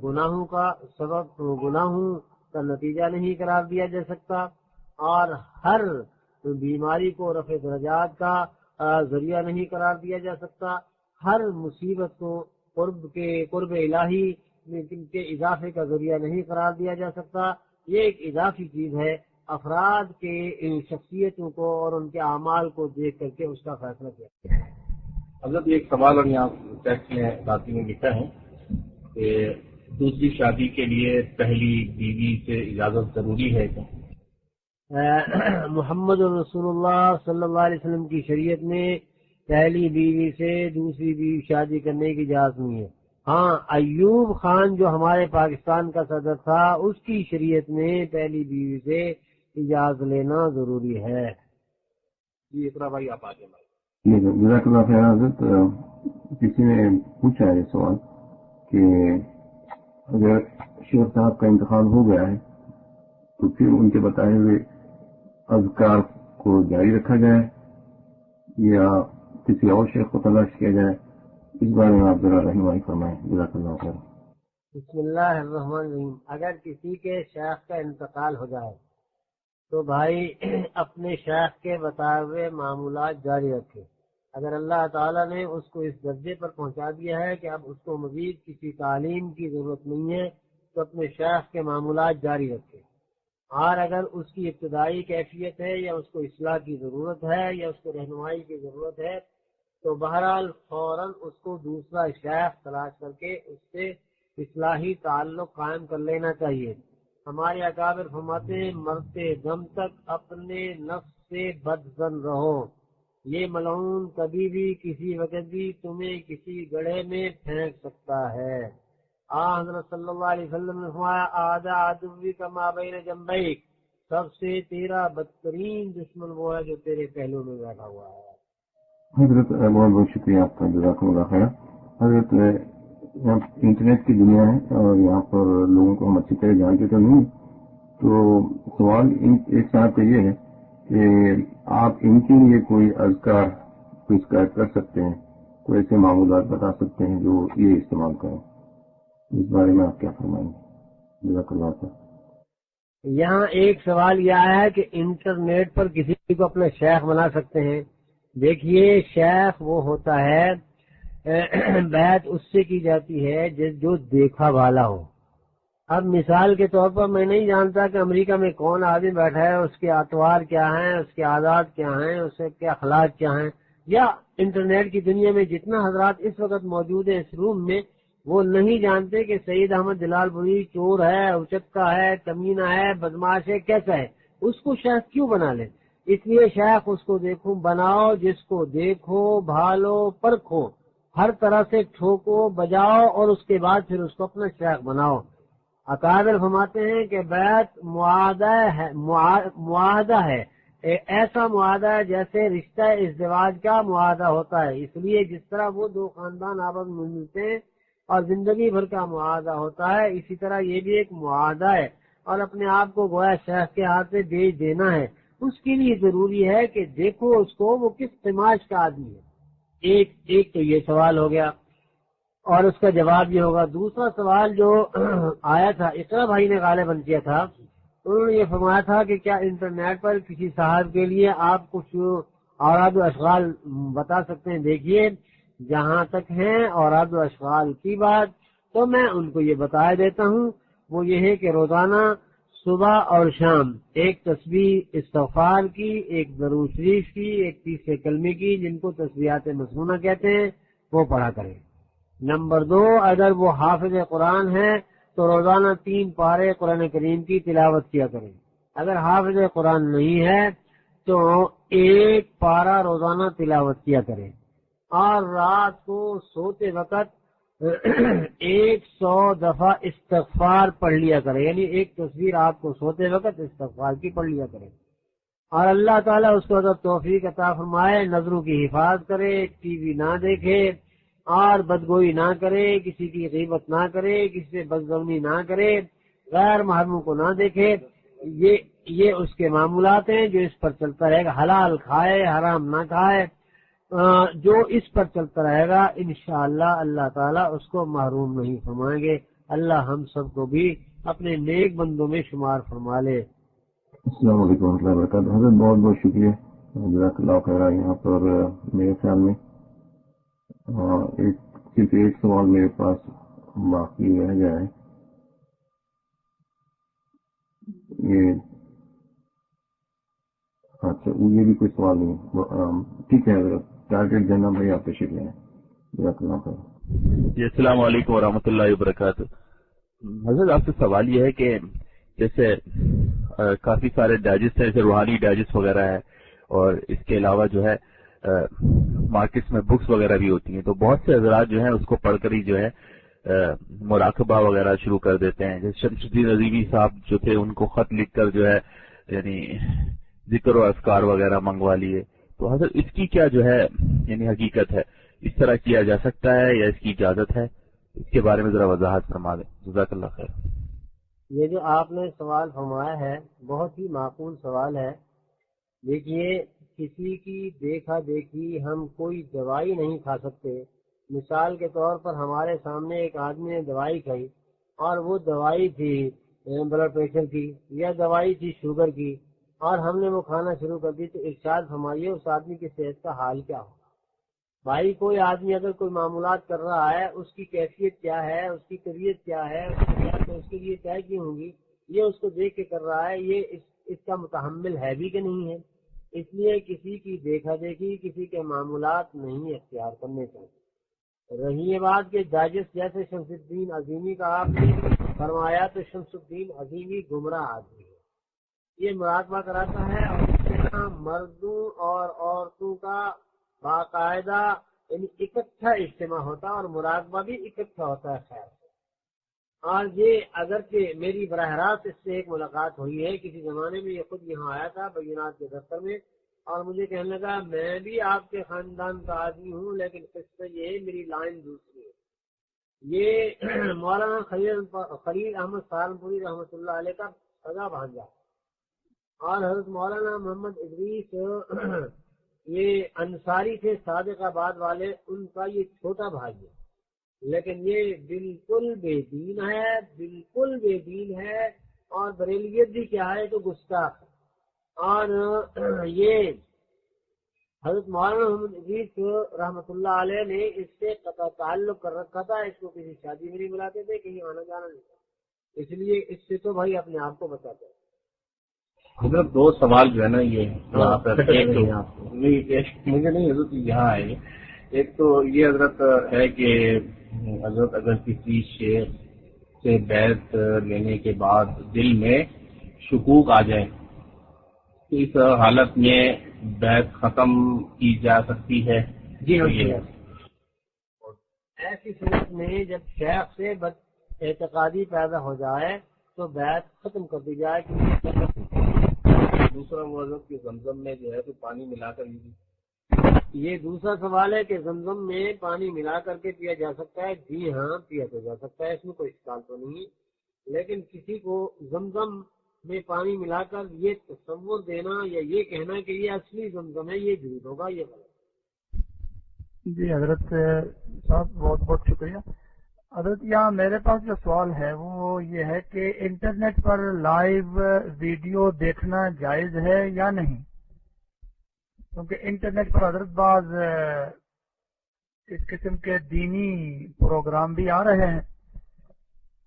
گناہوں کا سبب، گناہوں کا نتیجہ نہیں قرار دیا جا سکتا، اور ہر بیماری کو رفع درجات کا ذریعہ نہیں قرار دیا جا سکتا، ہر مصیبت کو قرب الہی کے اضافے کا ذریعہ نہیں قرار دیا جا سکتا۔ یہ ایک اضافی چیز ہے، افراد کے شخصیتوں کو اور ان کے اعمال کو دیکھ کر کے اس کا فیصلہ کیا جاتا ہے۔ حضرت ایک سوال اور یہاں ٹیکسٹ میں ساتھی نے لکھا ہے کہ دوسری شادی کے لیے پہلی بیوی سے اجازت ضروری ہے کیا؟ محمد رسول اللہ صلی اللہ علیہ وسلم کی شریعت میں پہلی بیوی سے دوسری بیوی شادی کرنے کی اجازت نہیں ہے۔ ہاں، ایوب خان جو ہمارے پاکستان کا صدر تھا، اس کی شریعت میں پہلی بیوی سے اجازت لینا ضروری ہے۔ جی اقرا بھائی آپ آگے بھائی۔ جزاک اللہ خیر حضرت، کسی نے پوچھا ہے سوال کہ اگر شیخ صاحب کا انتقال ہو گیا ہے تو پھر ان کے بتائے ہوئے اذکار کو جاری رکھا جائے یا کسی اور شیخ کو تلاش کیا جائے، اس بارے میں آپ ذرا رہنمائی فرمائیں، جزاک اللہ خیر۔ بسم اللہ الرحمن الرحیم۔ اگر کسی کے شیخ کا انتقال ہو جائے تو بھائی اپنے شیخ کے بتائے ہوئے معمولات جاری رکھے۔ اگر اللہ تعالیٰ نے اس کو اس درجے پر پہنچا دیا ہے کہ اب اس کو مزید کسی تعلیم کی ضرورت نہیں ہے تو اپنے شیخ کے معمولات جاری رکھے، اور اگر اس کی ابتدائی کیفیت ہے یا اس کو اصلاح کی ضرورت ہے یا اس کو رہنمائی کی ضرورت ہے تو بہرحال فوراً اس کو دوسرا شیخ تلاش کر کے اس سے اصلاحی تعلق قائم کر لینا چاہیے۔ ہمارے اکابر فرماتے ہیں مرتے دم تک اپنے نفس سے بدظن رہو، یہ ملعون کبھی بھی کسی وقت بھی تمہیں کسی گڑھے میں پھینک سکتا ہے۔ حضرت صلی اللہ علیہ وسلم نے فرمایا آدھا عدوی کا ما بین جنبیک، سب سے تیرا بدترین دشمن وہ ہے جو تیرے پہلو میں بیٹھا ہوا ہے۔ حضرت بہت بہت شکریہ آپ کا، جزاکم اللہ خیر۔ حضرت یہاں انٹرنیٹ کی دنیا ہے اور یہاں پر لوگوں کو ہم اچھی طرح جانتے تو نہیں، تو سوال ایک صاحب کا یہ ہے کہ آپ ان کے لیے کوئی اذکار پرسکرائب کر سکتے ہیں، کوئی ایسے معمولات بتا سکتے ہیں جو یہ استعمال کریں، اس بارے میں آپ کیا فرمائیں گے؟ جزاک اللہ خیر۔ یہاں ایک سوال یہ آیا ہے کہ انٹرنیٹ پر کسی کو اپنا شیخ بنا سکتے ہیں۔ دیکھیے، شیخ وہ ہوتا ہے، بیعت اس سے کی جاتی ہے جو دیکھا والا ہو۔ اب مثال کے طور پر میں نہیں جانتا کہ امریکہ میں کون آدمی بیٹھا ہے، اس کے اطوار کیا ہیں، اس کے عادات کیا ہیں، اس کے اخلاق کیا ہیں، یا انٹرنیٹ کی دنیا میں جتنا حضرات اس وقت موجود ہیں اس روم میں، وہ نہیں جانتے کہ سید احمد جلال پوری چور ہے، اچکا ہے، کمینہ ہے، بدماش ہے، کیسا ہے، اس کو شیخ کیوں بنا لیں؟ اس لیے شیخ اس کو دیکھو بناؤ جس کو دیکھو بھالو پرکھو، ہر طرح سے ٹھوکو بجاؤ اور اس کے بعد پھر اس کو اپنا شیخ بناؤ۔ اکابر فرماتے ہیں کہ بیعت معاہدہ ہے، ایسا معاہدہ ہے جیسے رشتہ ازدواج کا معاہدہ ہوتا ہے۔ اس لیے جس طرح وہ دو خاندان آپس میں ملتے ہیں اور زندگی بھر کا معاہدہ ہوتا ہے، اسی طرح یہ بھی ایک معاہدہ ہے، اور اپنے آپ کو گویا شیخ کے ہاتھ سے بیچ دینا ہے۔ اس کے لیے ضروری ہے کہ دیکھو اس کو وہ کس سماج کا آدمی ہے۔ ایک تو یہ سوال ہو گیا اور اس کا جواب یہ ہوگا۔ دوسرا سوال جو آیا تھا، اقرا بھائی نے غالباً کیا تھا، انہوں نے یہ فرمایا تھا کہ کیا انٹرنیٹ پر کسی صاحب کے لیے آپ کچھ اوراد و اشغال بتا سکتے ہیں؟ دیکھیے، جہاں تک ہیں اوراد و اشغال کی بات تو میں ان کو یہ بتا دیتا ہوں، وہ یہ ہے کہ روزانہ صبح اور شام ایک تسبیح استغفار کی، ایک درود شریف کی، ایک 30 کلمے کی، جن کو تسبیحات مسنونہ کہتے ہیں، وہ پڑھا کریں۔ نمبر 2، اگر وہ حافظ قرآن ہے تو روزانہ 3 پارے قرآن کریم کی تلاوت کیا کریں۔ اگر حافظ قرآن نہیں ہے تو 1 پارہ روزانہ تلاوت کیا کریں، اور رات کو سوتے وقت 100 دفعہ استغفار پڑھ لیا کریں، یعنی ایک تصویر آپ کو سوتے وقت استغفار کی پڑھ لیا کریں۔ اور اللہ تعالیٰ اس کو توفیق عطا فرمائے، نظروں کی حفاظت کرے، ٹی وی نہ دیکھے اور بدگوئی نہ کرے، کسی کی غیبت نہ کرے، کسی سے بدظنی نہ کرے، غیر محرموں کو نہ دیکھے. یہ اس کے معمولات ہیں جو اس پر چلتا رہے گا. حلال کھائے، حرام نہ کھائے، جو اس پر چلتا رہے گا انشاءاللہ اللہ تعالیٰ اس کو محروم نہیں فرمائیں گے. اللہ ہم سب کو بھی اپنے نیک بندوں میں شمار فرما لے. السلام علیکم و رحمۃ اللہ وبرکاتہ. حضرت بہت بہت شکریہ، جزاک اللہ خیر. یہاں پر میرے خیال میں صرف ایک سوال میرے پاس باقی رہ گیا ہے. اچھا، یہ بھی کوئی سوال نہیں. ٹھیک ہے حضرت، ٹارگیٹ دینا بھائی آپ تشریف لیں. جزاک اللہ خیر. جی السلام علیکم ورحمۃ اللہ وبرکاتہ. حضرت آپ سے سوال یہ ہے کہ جیسے کافی سارے ڈائجسٹ ہیں، جیسے روحانی ڈائجسٹ وغیرہ ہے، اور اس کے علاوہ جو ہے مارکیٹس میں بکس وغیرہ بھی ہوتی ہیں، تو بہت سے حضرات جو ہیں اس کو پڑھ کر ہی جو ہے مراقبہ وغیرہ شروع کر دیتے ہیں. جیسے شمس الدین عظیمی صاحب جو تھے، ان کو خط لکھ کر جو ہے یعنی ذکر و اذکار وغیرہ منگوا لیے. تو حضرت اس کی کیا جو ہے یعنی حقیقت ہے؟ اس طرح کیا جا سکتا ہے یا اس کی اجازت ہے؟ اس کے بارے میں ذرا وضاحت فرما دیں. جزاک اللہ خیر. یہ جو آپ نے سوال فرمایا ہے بہت ہی معقول سوال ہے. دیکھیے، کسی کی دیکھا دیکھی ہم کوئی دوائی نہیں کھا سکتے. مثال کے طور پر ہمارے سامنے ایک آدمی نے دوائی کھائی، اور وہ دوائی تھی بلڈ پریشر کی یا دوائی تھی شوگر کی، اور ہم نے وہ کھانا شروع کر دی، تو ارشاد فرمائیے اس آدمی کی صحت کا حال کیا ہوگا؟ بھائی کوئی آدمی اگر کوئی معمولات کر رہا ہے، اس کی کیفیت کیا ہے، اس کی طبیعت کیا ہے، اس کے لیے طے کی ہوں گی، یہ اس کو دیکھ کے کر رہا ہے، یہ اس کا متحمل ہے بھی کہ نہیں ہے. اس لیے کسی کی دیکھا دیکھی، کسی کے معمولات نہیں اختیار کرنے چاہیے. رہی یہ بات کہ ڈائجسٹ جیسے شمس الدین عظیمی کا آپ نے فرمایا، تو شمس الدین عظیمی گمراہ آدمی ہے. یہ مراقبہ کراتا ہے، اور اس کے یہاں مردوں اور عورتوں کا باقاعدہ یعنی اکٹھا اجتماع ہوتا ہے، اور مراقبہ بھی اکٹھا ہوتا ہے. خیر، اور یہ اگرچہ میری براہ راست اس سے ایک ملاقات ہوئی ہے کسی زمانے میں، یہ خود یہاں آیا تھا بینات کے دفتر میں، اور مجھے کہنے لگا میں بھی آپ کے خاندان کا آدمی ہوں، لیکن قصہ یہ ہے میری لائن دوسری ہے. یہ مولانا خلیل احمد سہارنپوری رحمۃ اللہ علیہ کا سگا بھانجا، اور حضرت مولانا محمد ادریس یہ انصاری تھے صادق آباد والے، ان کا یہ چھوٹا بھائی ہے. لیکن یہ بالکل بے دین ہے، بالکل بے دین ہے، اور بریلیت بھی کیا ہے تو گستاخ ہے. اور یہ حضرت مولانا محمد ادریس رحمۃ اللہ علیہ نے اس سے قطع تعلق کر رکھا تھا. اس کو کسی شادی میں نہیں بلاتے تھے، کہیں آنا جانا نہیں تھا. اس لیے اس سے تو بھائی اپنے آپ کو بچاتے ہیں. حضرت دو سوال جو ہے نا یہ یہاں پر مجھے نہیں حضرت یہاں ہے. ایک تو یہ حضرت ہے کہ حضرت اگر کسی شیخ سے بیعت لینے کے بعد دل میں شکوک آ جائے تو اس حالت میں بیعت ختم کی جا سکتی ہے؟ جی ہاں. ایسی صورت میں جب شیخ سے اعتقادی پیدا ہو جائے تو بیعت ختم کر دی جائے. دوسرا وہ حضرت کہ زمزم میں جو ہے تو پانی ملا کر یہ دوسرا سوال ہے کہ زمزم میں پانی ملا کر کے پیا جا سکتا ہے. جی ہاں پیا تو جا سکتا ہے، اس میں کوئی اشکال تو نہیں. لیکن کسی کو زمزم میں پانی ملا کر یہ تصور دینا یا یہ کہنا کہ یہ اصلی زمزم ہے، یہ جھوٹ ہوگا، یہ غلط. جی حضرت صاحب بہت بہت شکریہ. حضرت یہاں میرے پاس جو سوال ہے وہ یہ ہے کہ انٹرنیٹ پر لائیو ویڈیو دیکھنا جائز ہے یا نہیں؟ کیونکہ انٹرنیٹ پر حضرت بعض اس قسم کے دینی پروگرام بھی آ رہے ہیں،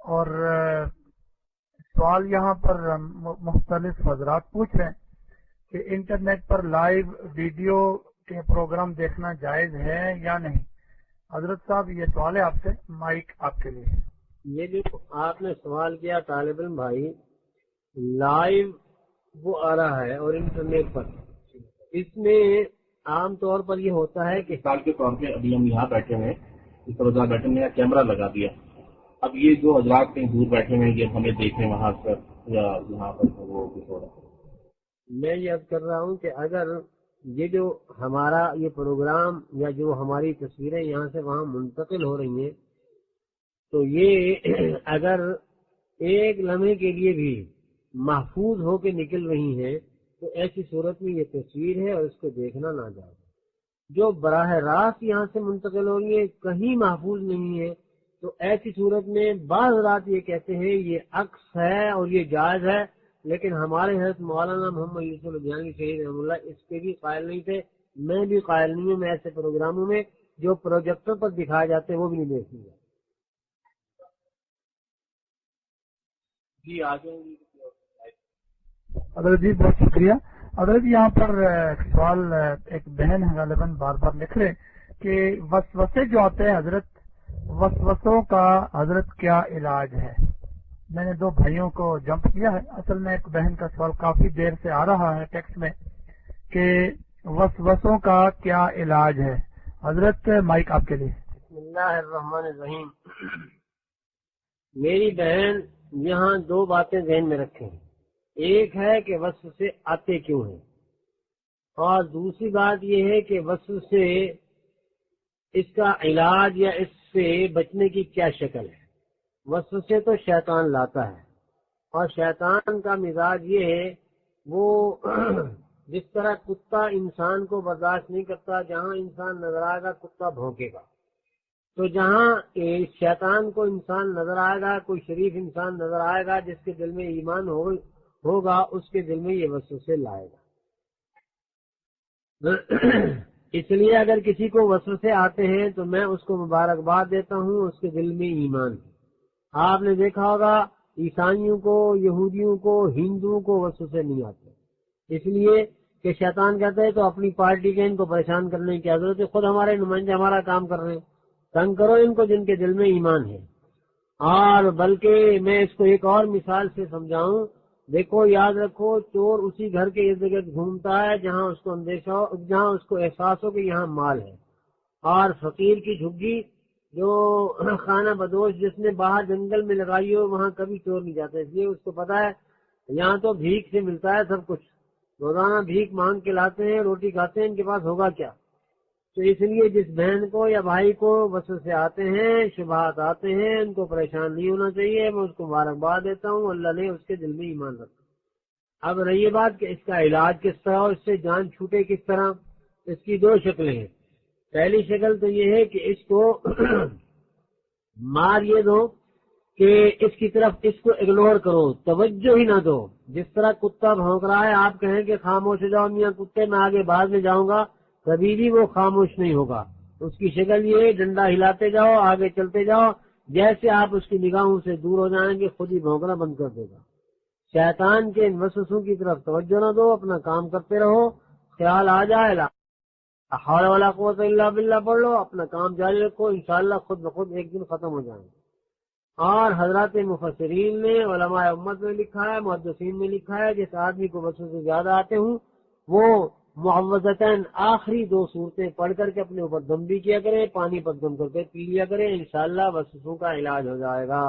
اور سوال یہاں پر مختلف حضرات پوچھ رہے ہیں کہ انٹرنیٹ پر لائیو ویڈیو کے پروگرام دیکھنا جائز ہے یا نہیں. حضرت صاحب یہ سوال ہے آپ سے، مائک آپ کے لیے. یہ جو آپ نے سوال کیا طالب علم بھائی، لائیو وہ آ رہا ہے اور انٹرنیٹ پر، اس میں عام طور پر یہ ہوتا ہے کہ مثال کے طور پہ ابھی ہم یہاں بیٹھے ہیں، اس طرح بیٹھے ہیں، کیمرہ لگا دیا. اب یہ جو حضرات کہیں دور بیٹھے ہیں یہ ہمیں دیکھیں وہاں پر یا یہاں پر وہ کچھ ہو رہا ہے. میں یہ عرض کر رہا ہوں کہ اگر یہ جو ہمارا یہ پروگرام یا جو ہماری تصویریں یہاں سے وہاں منتقل ہو رہی ہیں تو یہ اگر ایک لمحے کے لیے بھی محفوظ ہو کے نکل رہی ہیں تو ایسی صورت میں یہ تصویر ہے اور اس کو دیکھنا نہ جائے. جو براہ راست یہاں سے منتقل ہو رہی ہے کہیں محفوظ نہیں ہے تو ایسی صورت میں بعض رات یہ کہتے ہیں یہ عکس ہے اور یہ جائز ہے، لیکن ہمارے حضرت مولانا محمد یوسف الدیانی شہید رحمہ اللہ اس کے بھی قائل نہیں تھے. میں بھی قائل نہیں ہوں. میں ایسے پروگراموں میں جو پروجیکٹر پر دکھائے جاتے ہیں وہ بھی نہیں دیکھوں گا. جی آگے حضرت جی بہت شکریہ. حضرت یہاں پر سوال ایک بہن ہے غالباً بار بار لکھ رہے کہ وسوسے جو آتے ہیں حضرت، وسوسوں کا حضرت کیا علاج ہے؟ میں نے 2 بھائیوں کو جمپ کیا ہے. اصل میں ایک بہن کا سوال کافی دیر سے آ رہا ہے ٹیکسٹ میں کہ وسوسوں کا کیا علاج ہے. حضرت مائک آپ کے لیے. بسم اللہ الرحمن الرحیم. میری بہن یہاں 2 باتیں ذہن میں رکھیں. ایک ہے کہ وسوسے آتے کیوں ہیں، اور دوسری بات یہ ہے کہ وسوسے اس کا علاج یا اس سے بچنے کی کیا شکل ہے. وسوسے تو شیطان لاتا ہے، اور شیطان کا مزاج یہ ہے وہ جس طرح کتا انسان کو برداشت نہیں کرتا، جہاں انسان نظر آئے گا کتا بھونکے گا. تو جہاں شیطان کو انسان نظر آئے گا، کوئی شریف انسان نظر آئے گا جس کے دل میں ایمان ہوگا، اس کے دل میں یہ وسوسے لائے گا. اس لیے اگر کسی کو وسوسے آتے ہیں تو میں اس کو مبارکباد دیتا ہوں، اس کے دل میں ایمان ہے. آپ نے دیکھا ہوگا عیسائیوں کو، یہودیوں کو، ہندوؤں کو وسوسے نہیں آتے، اس لیے کہ شیطان کہتا ہے تو اپنی پارٹی کے ان کو پریشان کرنے کی ضرورت ہے، خود ہمارے نمائندے ہمارا کام کر رہے ہیں، تنگ کرو ان کو جن کے دل میں ایمان ہے. اور بلکہ میں اس کو ایک اور مثال سے سمجھاؤں. دیکھو یاد رکھو، چور اسی گھر کے ارد گرد گھومتا ہے جہاں اس کو اندیشہ ہو، جہاں اس کو احساس ہو کہ یہاں مال ہے. اور فقیر کی جھگی جو خانہ بدوش جس نے باہر جنگل میں لگائی ہو وہاں کبھی چور نہیں جاتا، اس لیے اس کو پتا ہے یہاں تو بھیک سے ملتا ہے سب کچھ، روزانہ بھیک مانگ کے لاتے ہیں، روٹی کھاتے ہیں، ان کے پاس ہوگا کیا. تو اس لیے جس بہن کو یا بھائی کو وسوسے آتے ہیں، شبہات آتے ہیں، ان کو پریشان نہیں ہونا چاہیے. میں اس کو مبارکباد دیتا ہوں، اللہ نے اس کے دل میں ایمان رکھا. اب رہی بات کہ اس کا علاج کس طرح اور اس سے جان چھوٹے کس طرح. اس کی 2 شکلیں ہیں. پہلی شکل تو یہ ہے کہ اس کو مار یہ دو کہ اس کی طرف اس کو اگنور کرو، توجہ ہی نہ دو. جس طرح کتا بھونک رہا ہے آپ کہیں کہ خاموش ہو جاؤ میاں کتے، میں آگے بعد میں جاؤں گا، کبھی بھی وہ خاموش نہیں ہوگا. اس کی شکل یہ ڈنڈا ہلاتے جاؤ، آگے چلتے جاؤ، جیسے آپ اس کی نگاہوں سے دور ہو جائیں گے خود ہی بھونکنا بند کر دے گا. شیطان کے ان وسوسوں کی طرف توجہ نہ دو، اپنا کام کرتے رہو. خیال آ جائے لا حول ولا قوت الا باللہ پڑھ لو، اپنا کام جاری رکھو، انشاءاللہ خود بخود ایک دن ختم ہو جائیں گے. اور حضرات مفسرین نے، علماء امت میں لکھا ہے، محدثین میں لکھا ہے جس آدمی کو وسوسے زیادہ آتے ہوں وہ معوذتین آخری 2 صورتیں پڑھ کر کے اپنے اوپر دم بھی کیا کریں، پانی پر دم کر کے پی لیا کریں، انشاءاللہ وسوسوں کا علاج ہو جائے گا.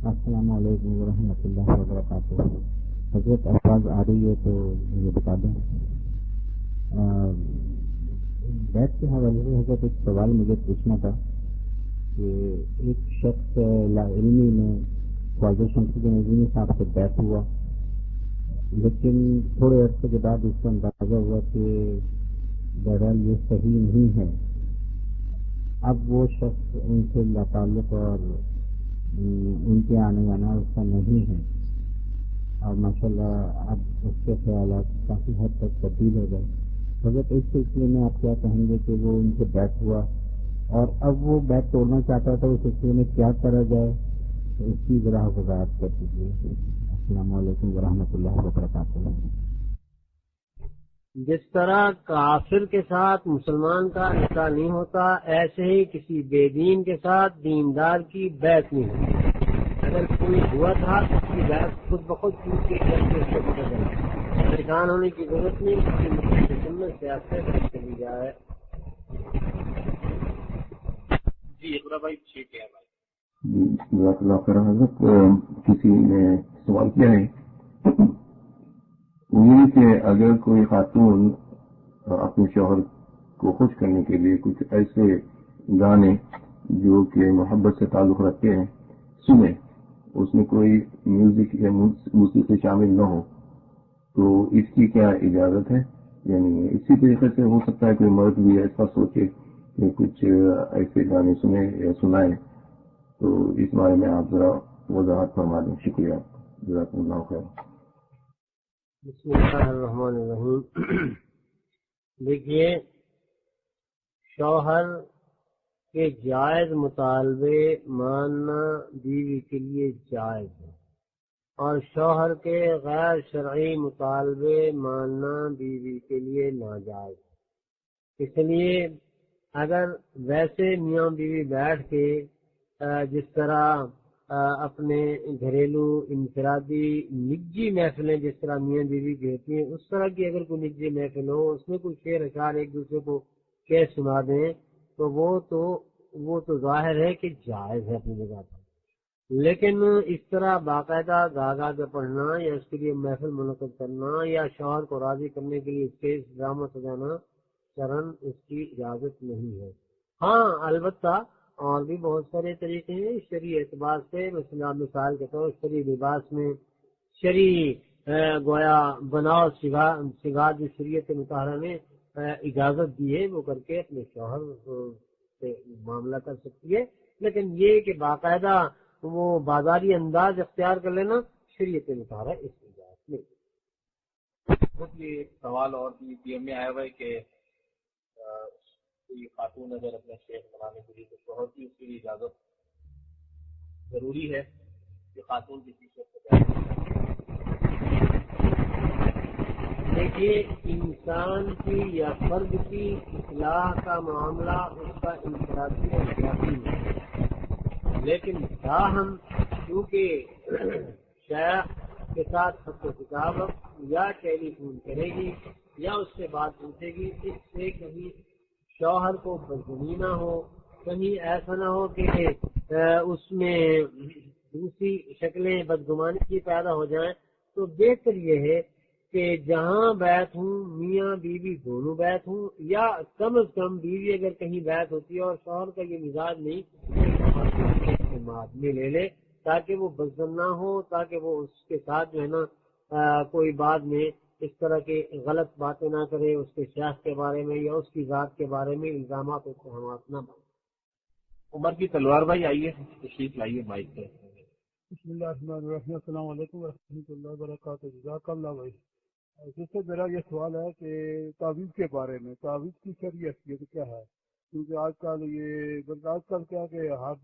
السلام علیکم ورحمۃ اللہ وبرکاتہ. حضرت آواز آ رہی ہے تو مجھے بتا دیں. بیت کے حوالے سے حضرت ایک سوال مجھے پوچھنا تھا کہ ایک شخص لا علمی میں خواجہ شمس الدین عظیمی صاحب سے بیت ہوا، لیکن تھوڑے عرصے کے بعد اس کو اندازہ ہوا کہ بہرحال یہ صحیح نہیں ہے. اب وہ شخص ان سے لاتعلق اور ان کے آنے جانا اس کا نہیں ہے، اور ماشاءاللہ اب اس کے خیالات کافی حد تک تبدیل ہو گئے. حضرت اس سلسلے میں آپ کیا کہیں گے کہ وہ ان سے بیت ہوا اور اب وہ بیت توڑنا چاہتا تھا، اس سلسلے میں کیا کرا جائے، اس کی ذرا وضاحت کر دیجیے. السلام علیکم ورحمۃ اللہ وبرکاتہ. جس طرح کافر کے ساتھ مسلمان کا نکاح نہیں ہوتا، ایسے ہی کسی بے دین کے ساتھ دیندار کی بیعت نہیں ہوتی. اگر کوئی ہوا تھا تو اس کی بیعت خود بخود ٹوٹ کے پریشان ہونے کی ضرورت نہیں، کسی میں سیاست چلی جائے. جی اقرا بھائی ٹھیک ہے بھائی. جزاک اللہ خیر. حضرت کسی نے سوال کیا ہے یہ کہ اگر کوئی خاتون اپنے شوہر کو خوش کرنے کے لیے کچھ ایسے گانے جو کہ محبت سے تعلق رکھتے ہیں سنیں، اس میں کوئی میوزک یا موسیقی شامل نہ ہو، تو اس کی کیا اجازت ہے؟ یعنی اسی طریقے سے ہو سکتا ہے کوئی مرد بھی ایسا سوچے کہ کچھ ایسے گانے سنیں یا سنائیں، تو اس بارے میں آپ ذرا وضاحت فرما دیں. شکریہ، جزاکم اللہ خیر. بسم اللہ الرحمن الرحیم. دیکھیے، شوہر کے جائز مطالبے ماننا بیوی کے لیے جائز ہے، اور شوہر کے غیر شرعی مطالبے ماننا بیوی کے لیے ناجائز ہے. اس لیے اگر ویسے میاں بیوی بیٹھ کے جس طرح اپنے گھریلو انفرادی نجی محفلیں جس طرح میاں بیوی کی ہوتی ہیں، اس طرح کی اگر کوئی نجی محفل ہو، اس میں کوئی شعر اشعار ایک دوسرے کو کہہ سنا دیں، تو وہ تو ظاہر ہے کہ جائز ہے اپنی جگہ پر. لیکن اس طرح باقاعدہ گا کے پڑھنا یا اس کے لیے محفل منعقد کرنا یا شوہر کو راضی کرنے کے لیے اسٹیج ڈرامہ سجانا شرعاً اس کی اجازت نہیں ہے. ہاں، البتہ اور بھی بہت سارے طریقے ہیں شرعی اعتبار سے. مثال کے طور شرعی لباس میں شرعی گویا بناؤ سگار جو شریعت مطالعہ نے اجازت دی ہے وہ کر کے اپنے شوہر سے معاملہ کر سکتی ہے. لیکن یہ کہ باقاعدہ وہ بازاری انداز اختیار کر لینا شریعت مطالعہ اس کی اجازت نہیں. ایک سوال اور بھی پی ایم میں آیا ہوا ہے کہ کوئی خاتون اگر اپنے شیخ بنانے کے لیے تو شوہر کی اس کے لیے اجازت ضروری ہے کہ خاتون کسی شیخ کو دیکھیے، انسان کی یا فرد کی اصلاح کا معاملہ اس کا انفرادی اور ذاتی ہے، لیکن تاہم کیونکہ شیخ کے ساتھ خط و کتاب یا ٹیلی فون کرے گی یا اس سے بات پوچھے گی، اس سے کہیں شوہر کو بدگمانی نہ ہو، کہیں ایسا نہ ہو کہ اس میں دوسری شکلیں بدگمانی کی پیدا ہو جائیں. تو بہتر یہ ہے کہ جہاں بیعت ہوں میاں بیوی دونوں بیعت ہوں، یا کم از کم بیوی اگر کہیں بیعت ہوتی ہے اور شوہر کا یہ مزاج نہیں میں لے لے تاکہ وہ بزدل نہ ہو، تاکہ وہ اس کے ساتھ جو ہے نا کوئی بعد میں اس طرح کے غلط باتیں نہ کرے، اس کے شیخ کے بارے میں یا اس کی ذات کے بارے میں الزامات و اتہامات نہ بنائے. عمر کی تلوار بھائی آئیے، تشریف لائیے مائک پہ. بسم اللہ الرحمن الرحیم. السلام علیکم ورحمۃ اللہ وبرکاتہ. جزاک اللہ بھائی. جس سے میرا یہ سوال ہے کہ تعویذ کے بارے میں، تعویذ کی شرعی حیثیت کیا ہے؟ کیونکہ آج کل کیا کہ ہر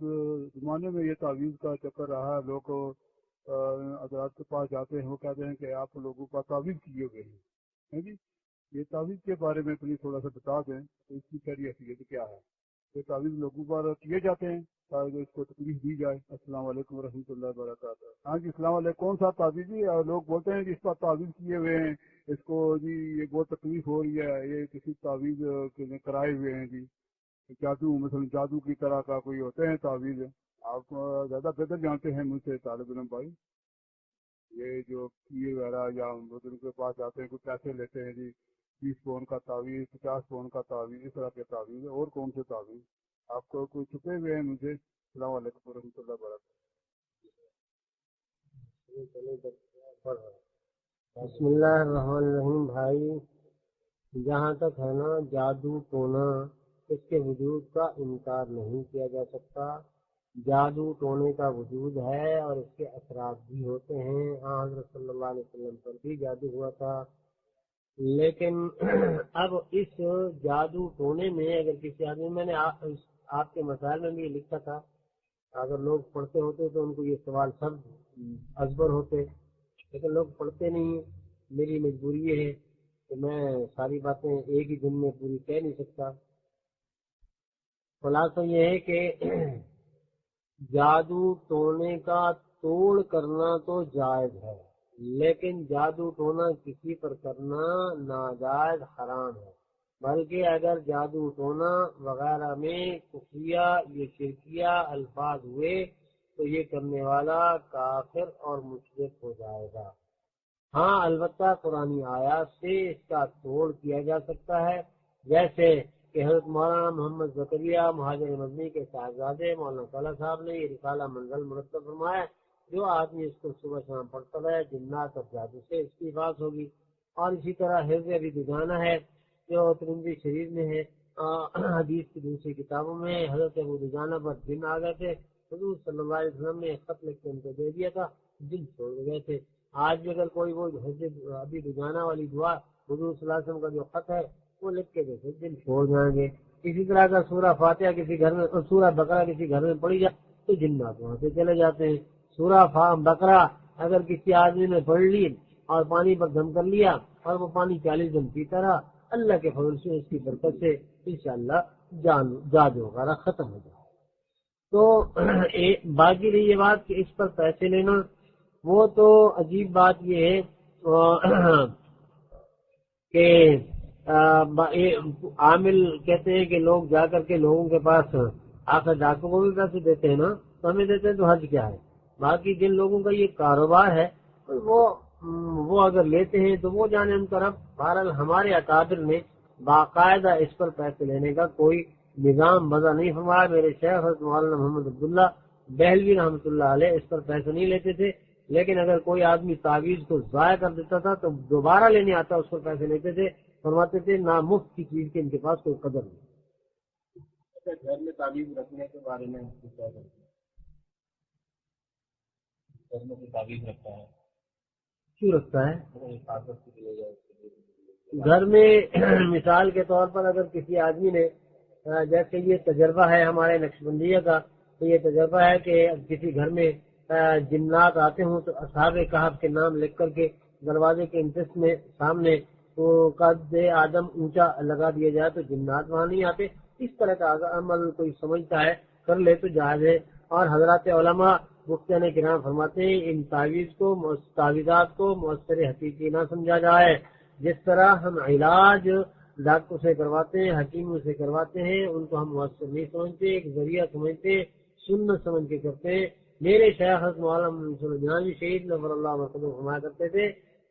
زمانے میں یہ تعویذ کا چکر رہا ہے. لوگ حضرات کے پاس جاتے ہیں، وہ کہتے ہیں کہ آپ لوگوں کا تعویذ کیے ہوئے ہیں جی. یہ تعویذ کے بارے میں پلیز تھوڑا سا بتا دیں کہ اس کی شرعی حیثیت کیا ہے. یہ تعویذ لوگوں پر کیے جاتے ہیں تاکہ اس کو تکلیف دی جائے. السلام علیکم ورحمۃ اللہ وبرکاتہ. ہاں جی، السلام علیکم. کون سا تعویذ ہے؟ اور لوگ بولتے ہیں کہ اس پر تعویذ کیے ہوئے ہیں، اس کو جی یہ بہت تکلیف ہو رہی ہے، یہ کسی تعویذ کرائے ہوئے ہیں جی. جادو، مثلا جادو کی طرح کا کوئی ہوتے ہیں تعویذ. آپ زیادہ بہتر جانتے ہیں مجھ سے طالب علم بھائی. یہ جو کیے وغیرہ یا بزرگ کے پاس جاتے ہیں، کچھ پیسے لیتے ہیں جی، 20 پون کا تعویذ، 50 پون کا تعویذ، اس طرح کے تعویذ. اور کون سے تعویذ آپ کو کوئی چھپے ہوئے ہیں مجھے؟ السلام علیکم ورحمۃ اللہ وبرکاتہ. بسم اللہ الرحمن الرحیم. بھائی، جہاں تک ہے نا جادو ٹونا، اس کے وجود کا انکار نہیں کیا جا سکتا. جادو ٹونے کا وجود ہے اور اس کے اثرات بھی ہوتے ہیں. حضرت صلی اللہ علیہ وسلم پر بھی جادو ہوا تھا. لیکن اب اس جادو ٹونے میں اگر کسی آدمی، میں نے آپ کے مسائل میں بھی یہ لکھا تھا، اگر لوگ پڑھتے ہوتے تو ان کو یہ سوال سب ازبر ہوتے، لیکن لوگ پڑھتے نہیں ہیں. میری مجبوری یہ ہے کہ میں ساری باتیں ایک ہی دن میں پوری کہہ نہیں سکتا. خلاصہ یہ ہے کہ جادو ٹونے کا توڑ کرنا تو جائز ہے، لیکن جادو ٹونا کسی پر کرنا ناجائز حرام ہے. بلکہ اگر جادو ٹونا وغیرہ میں کفریہ یہ شرکیہ الفاظ ہوئے تو یہ کرنے والا کافر اور مشرک ہو جائے گا. ہاں البتہ قرآنی آیات سے اس کا توڑ کیا جا سکتا ہے، جیسے کہ حضرت مولانا محمد زکریا مہاجر مدنی کے صاحبزادے مولانا طلحہ صاحب نے یہ رسالہ منزل مرتب فرمایا، جو آدمی اس کو صبح شام پڑھتا ہے جنات اور جادو سے اس کی حفاظت ہوگی۔ اور اسی طرح حفظ ابی دجانہ ہے جو ترمذی شریف میں ہے، حدیث کی دوسری کتابوں میں حضرت ابو دجانہ پر جن آ گئے تھے، حضور صلی اللہ علیہ وسلم نے ایک خط لکھ کے ان کو دے دیا تھا، جن چھوڑ گئے تھے۔ آج بھی اگر کوئی وہ حضرت ابی دجانہ والی دعا حضور صلی اللہ علیہ وسلم کا جو خط ہے وہ لکھ کے دیکھے جن چھوڑ جائیں گے۔ اسی طرح کا سورہ فاتحہ کسی گھر میں اور سورہ بقرہ کسی گھر میں پڑھی جائے تو جنات وہاں سے چلے جاتے ہیں۔ سورہ بقرہ اگر کسی آدمی نے پڑھ لی اور پانی پر دم کر لیا اور وہ پانی 40 دن پیتا رہا، اللہ کے فضل سے اس کی برکت سے انشاءاللہ جادو وغیرہ ختم ہو جائے۔ تو باقی رہی یہ بات کہ اس پر پیسے لینا، وہ تو عجیب بات یہ ہے کہ عامل کہتے ہیں کہ لوگ جا کر کے لوگوں کے پاس آخر ڈاکوں کو بھی پیسے دیتے ہیں نا، تو ہمیں دیتے ہیں تو حج کیا ہے۔ باقی جن لوگوں کا یہ کاروبار ہے وہ اگر لیتے ہیں تو وہ جانے ان کا رب۔ بہرحال ہمارے اکابر نے باقاعدہ اس پر پیسے لینے کا کوئی نظام وضع نہیں فرمایا۔ میرے شیخ حضرت مولانا محمد عبداللہ بہلوی رحمۃ اللہ علیہ اس پر پیسے نہیں لیتے تھے، لیکن اگر کوئی آدمی تعویذ کو ضائع کر دیتا تھا تو دوبارہ لینے آتا اس پر پیسے لیتے تھے، فرماتے تھے نامفت کی چیز کے ان کے پاس کوئی قدر نہیں۔ گھر میں تعویذ رکھنے کے بارے میں کیا کرتے ہیں؟ گھر میں کوئی تعویذ رکھتا ہے کیوں رکھتا ہے؟ گھر میں مثال کے طور پر اگر کسی آدمی نے، جیسے یہ تجربہ ہے ہمارے نقشبندیہ کا، تو یہ تجربہ ہے کہ کسی گھر میں جنات آتے ہوں تو اصحاب کہف کے نام لکھ کر کے دروازے کے انٹرسٹ میں سامنے تو قد آدم اونچا لگا دیا جائے تو جنات وہاں نہیں آتے۔ اس طرح کا عمل کوئی سمجھتا ہے کر لے تو جائز ہے۔ اور حضرات علماء مفتیان کرام فرماتے ہیں ان تعویذات کو مؤثر حقیقی نہ سمجھا جائے۔ جس طرح ہم علاج ڈاکٹر سے کرواتے ہیں، حکیموں سے کرواتے ہیں، ان کو ہم مؤثر نہیں سمجھتے، ایک ذریعہ سمجھتے، سنت سمجھ کے کرتے ہیں۔ میرے شیخ مولانا شہید نظر اللہ مرحوم فرمایا کرتے تھے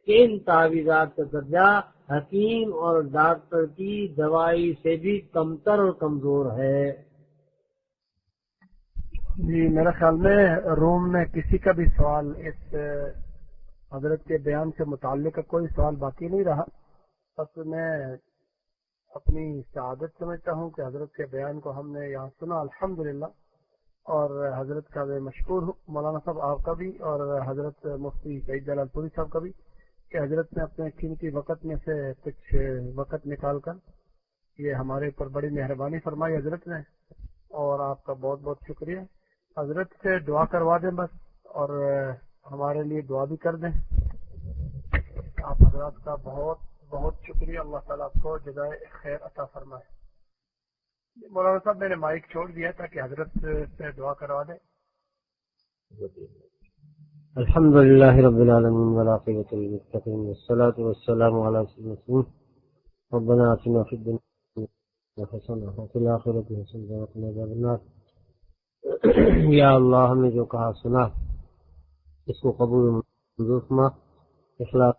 کہ ان تعویذات کا درجہ حکیم اور ڈاکٹر کی دوائی سے بھی کمتر اور کمزور ہے۔ جی میرے خیال میں روم میں کسی کا بھی سوال اس حضرت کے بیان سے متعلق کوئی سوال باقی نہیں رہا۔ بس میں اپنی سعادت سمجھتا ہوں کہ حضرت کے بیان کو ہم نے یہاں سنا الحمدللہ، اور حضرت کا میں مشکور ہوں، مولانا صاحب آپ کا بھی اور حضرت مفتی سعید جلال پوری صاحب کا بھی، کہ حضرت نے اپنے قیمتی وقت میں سے کچھ وقت نکال کر یہ ہمارے اوپر بڑی مہربانی فرمائی حضرت نے، اور آپ کا بہت بہت شکریہ۔ حضرت سے دعا کروا دیں بس، اور ہمارے لیے دعا بھی کر دیں۔ آپ حضرات کا بہت بہت شکریہ، اللہ تعالیٰ آپ کو جزائے خیر عطا فرمائے۔ مولانا صاحب میں نے مائک چھوڑ دیا تھا کہ حضرت سے دعا کروا دیں۔ الحمد للہ رب العالمین والعاقبۃ للمتقین والصلاۃ والسلام علی سیدنا رسول ربنا آتنا فی الدنیا حسنہ وفی الآخرۃ حسنہ وقنا عذاب النار۔ یا اللہ ہم نے جو کہا سنا اس کو قبول منظور فرما، اخلاص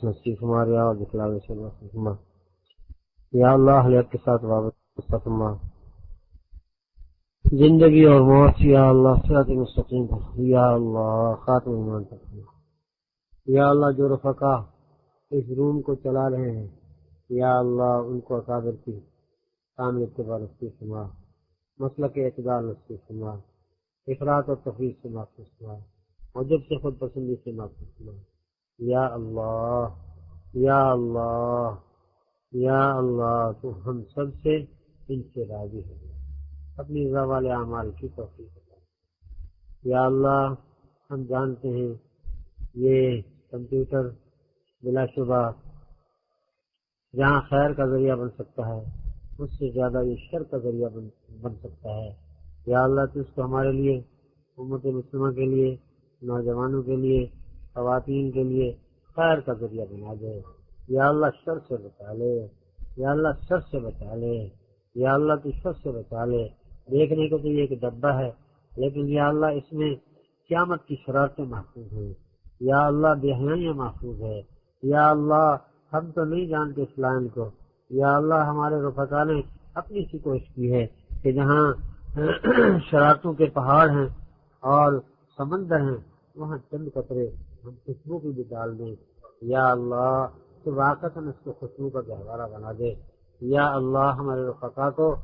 نصیب فرما اور اخلاص سے نصیب فرما۔ یا اللہ اہلیت کے ساتھ وابستہ فرما، زندگی اور موت یا اللہ صراط مستقیم پر، یا اللہ خاتم ایمان تک، یا اللہ جو رفقا اس روم کو چلا رہے ہیں یا اللہ ان کو اکابر کی کامل اتباع نصیب فرما، مسلک اعتدال نصیب فرما، افراط اور تفریط سے محفوظ فرما، عجب سے خود پسندی سے محفوظ فرما۔ یا اللہ یا اللہ یا اللہ تو ہم سب سے ان سے راضی ہے، اپنی رضا والے اعمال کی توفیق عطا۔ یا اللہ ہم جانتے ہیں یہ کمپیوٹر بلا شبہ جہاں خیر کا ذریعہ بن سکتا ہے اس سے زیادہ یہ شر کا ذریعہ بن سکتا ہے۔ یا اللہ تو اس کو ہمارے لیے، امت مسلمہ کے لیے، نوجوانوں کے لیے، خواتین کے لیے خیر کا ذریعہ بنا دے۔ یا اللہ شر سے بچا لے، یا اللہ شر سے بچا لے، یا اللہ تو شر سے بچا لے۔ دیکھنے کو تو یہ ایک ڈبہ ہے لیکن یا اللہ اس میں قیامت کی شرارتیں محفوظ ہیں، یا اللہ بے حیائیاں محفوظ ہے، یا اللہ ہم تو نہیں جانتے اس لائن کو، یا اللہ ہمارے رفقا نے اپنی سی کوشش کی ہے کہ جہاں شرارتوں کے پہاڑ ہیں اور سمندر ہیں وہاں چند قطرے ہم خوشبو کی بھی ڈال دیں، یا اللہ تو واقعتاً اس کو خوشبو کا گہوارہ بنا دے، یا اللہ ہمارے رفقا کو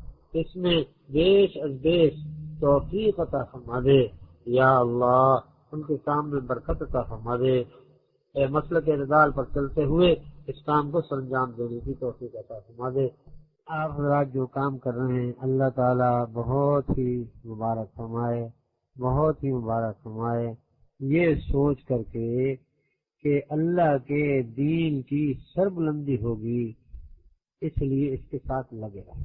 اس میں بیش از بیش توفیق عطا فرما دے، یا اللہ ان کے کام میں برکت عطا فرما دے، اے مسلک اعتدال پر چلتے ہوئے اس کام کو سرانجام دینے کی توفیق عطا فرما دے۔ آپ حضرات جو کام کر رہے ہیں اللہ تعالیٰ بہت ہی مبارک فرمائے، بہت ہی مبارک فرمائے، یہ سوچ کر کے کہ اللہ کے دین کی سربلندی ہوگی اس لیے اس کے ساتھ لگے رہیں۔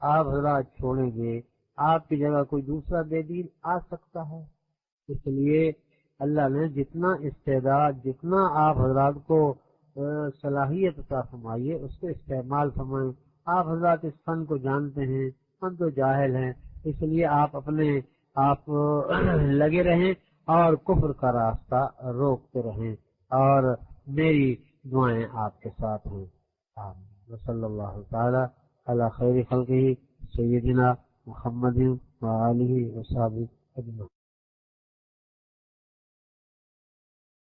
آپ حضرات چھوڑیں گے آپ کی جگہ کوئی دوسرا بے دین آ سکتا ہے، اس لیے اللہ نے جتنا استعداد، جتنا آپ حضرات کو صلاحیت عطا فرمائیے اس کو استعمال فرمائیں۔ آپ حضرات اس فن کو جانتے ہیں، ہم تو جاہل ہیں، اس لیے آپ لگے رہیں اور کفر کا راستہ روکتے رہیں، اور میری دعائیں آپ کے ساتھ ہیں۔ آمین۔ صلی اللہ تعالی علی خیر خلقہ سیدنا محمد وآلہ وصحبہ اجمعین۔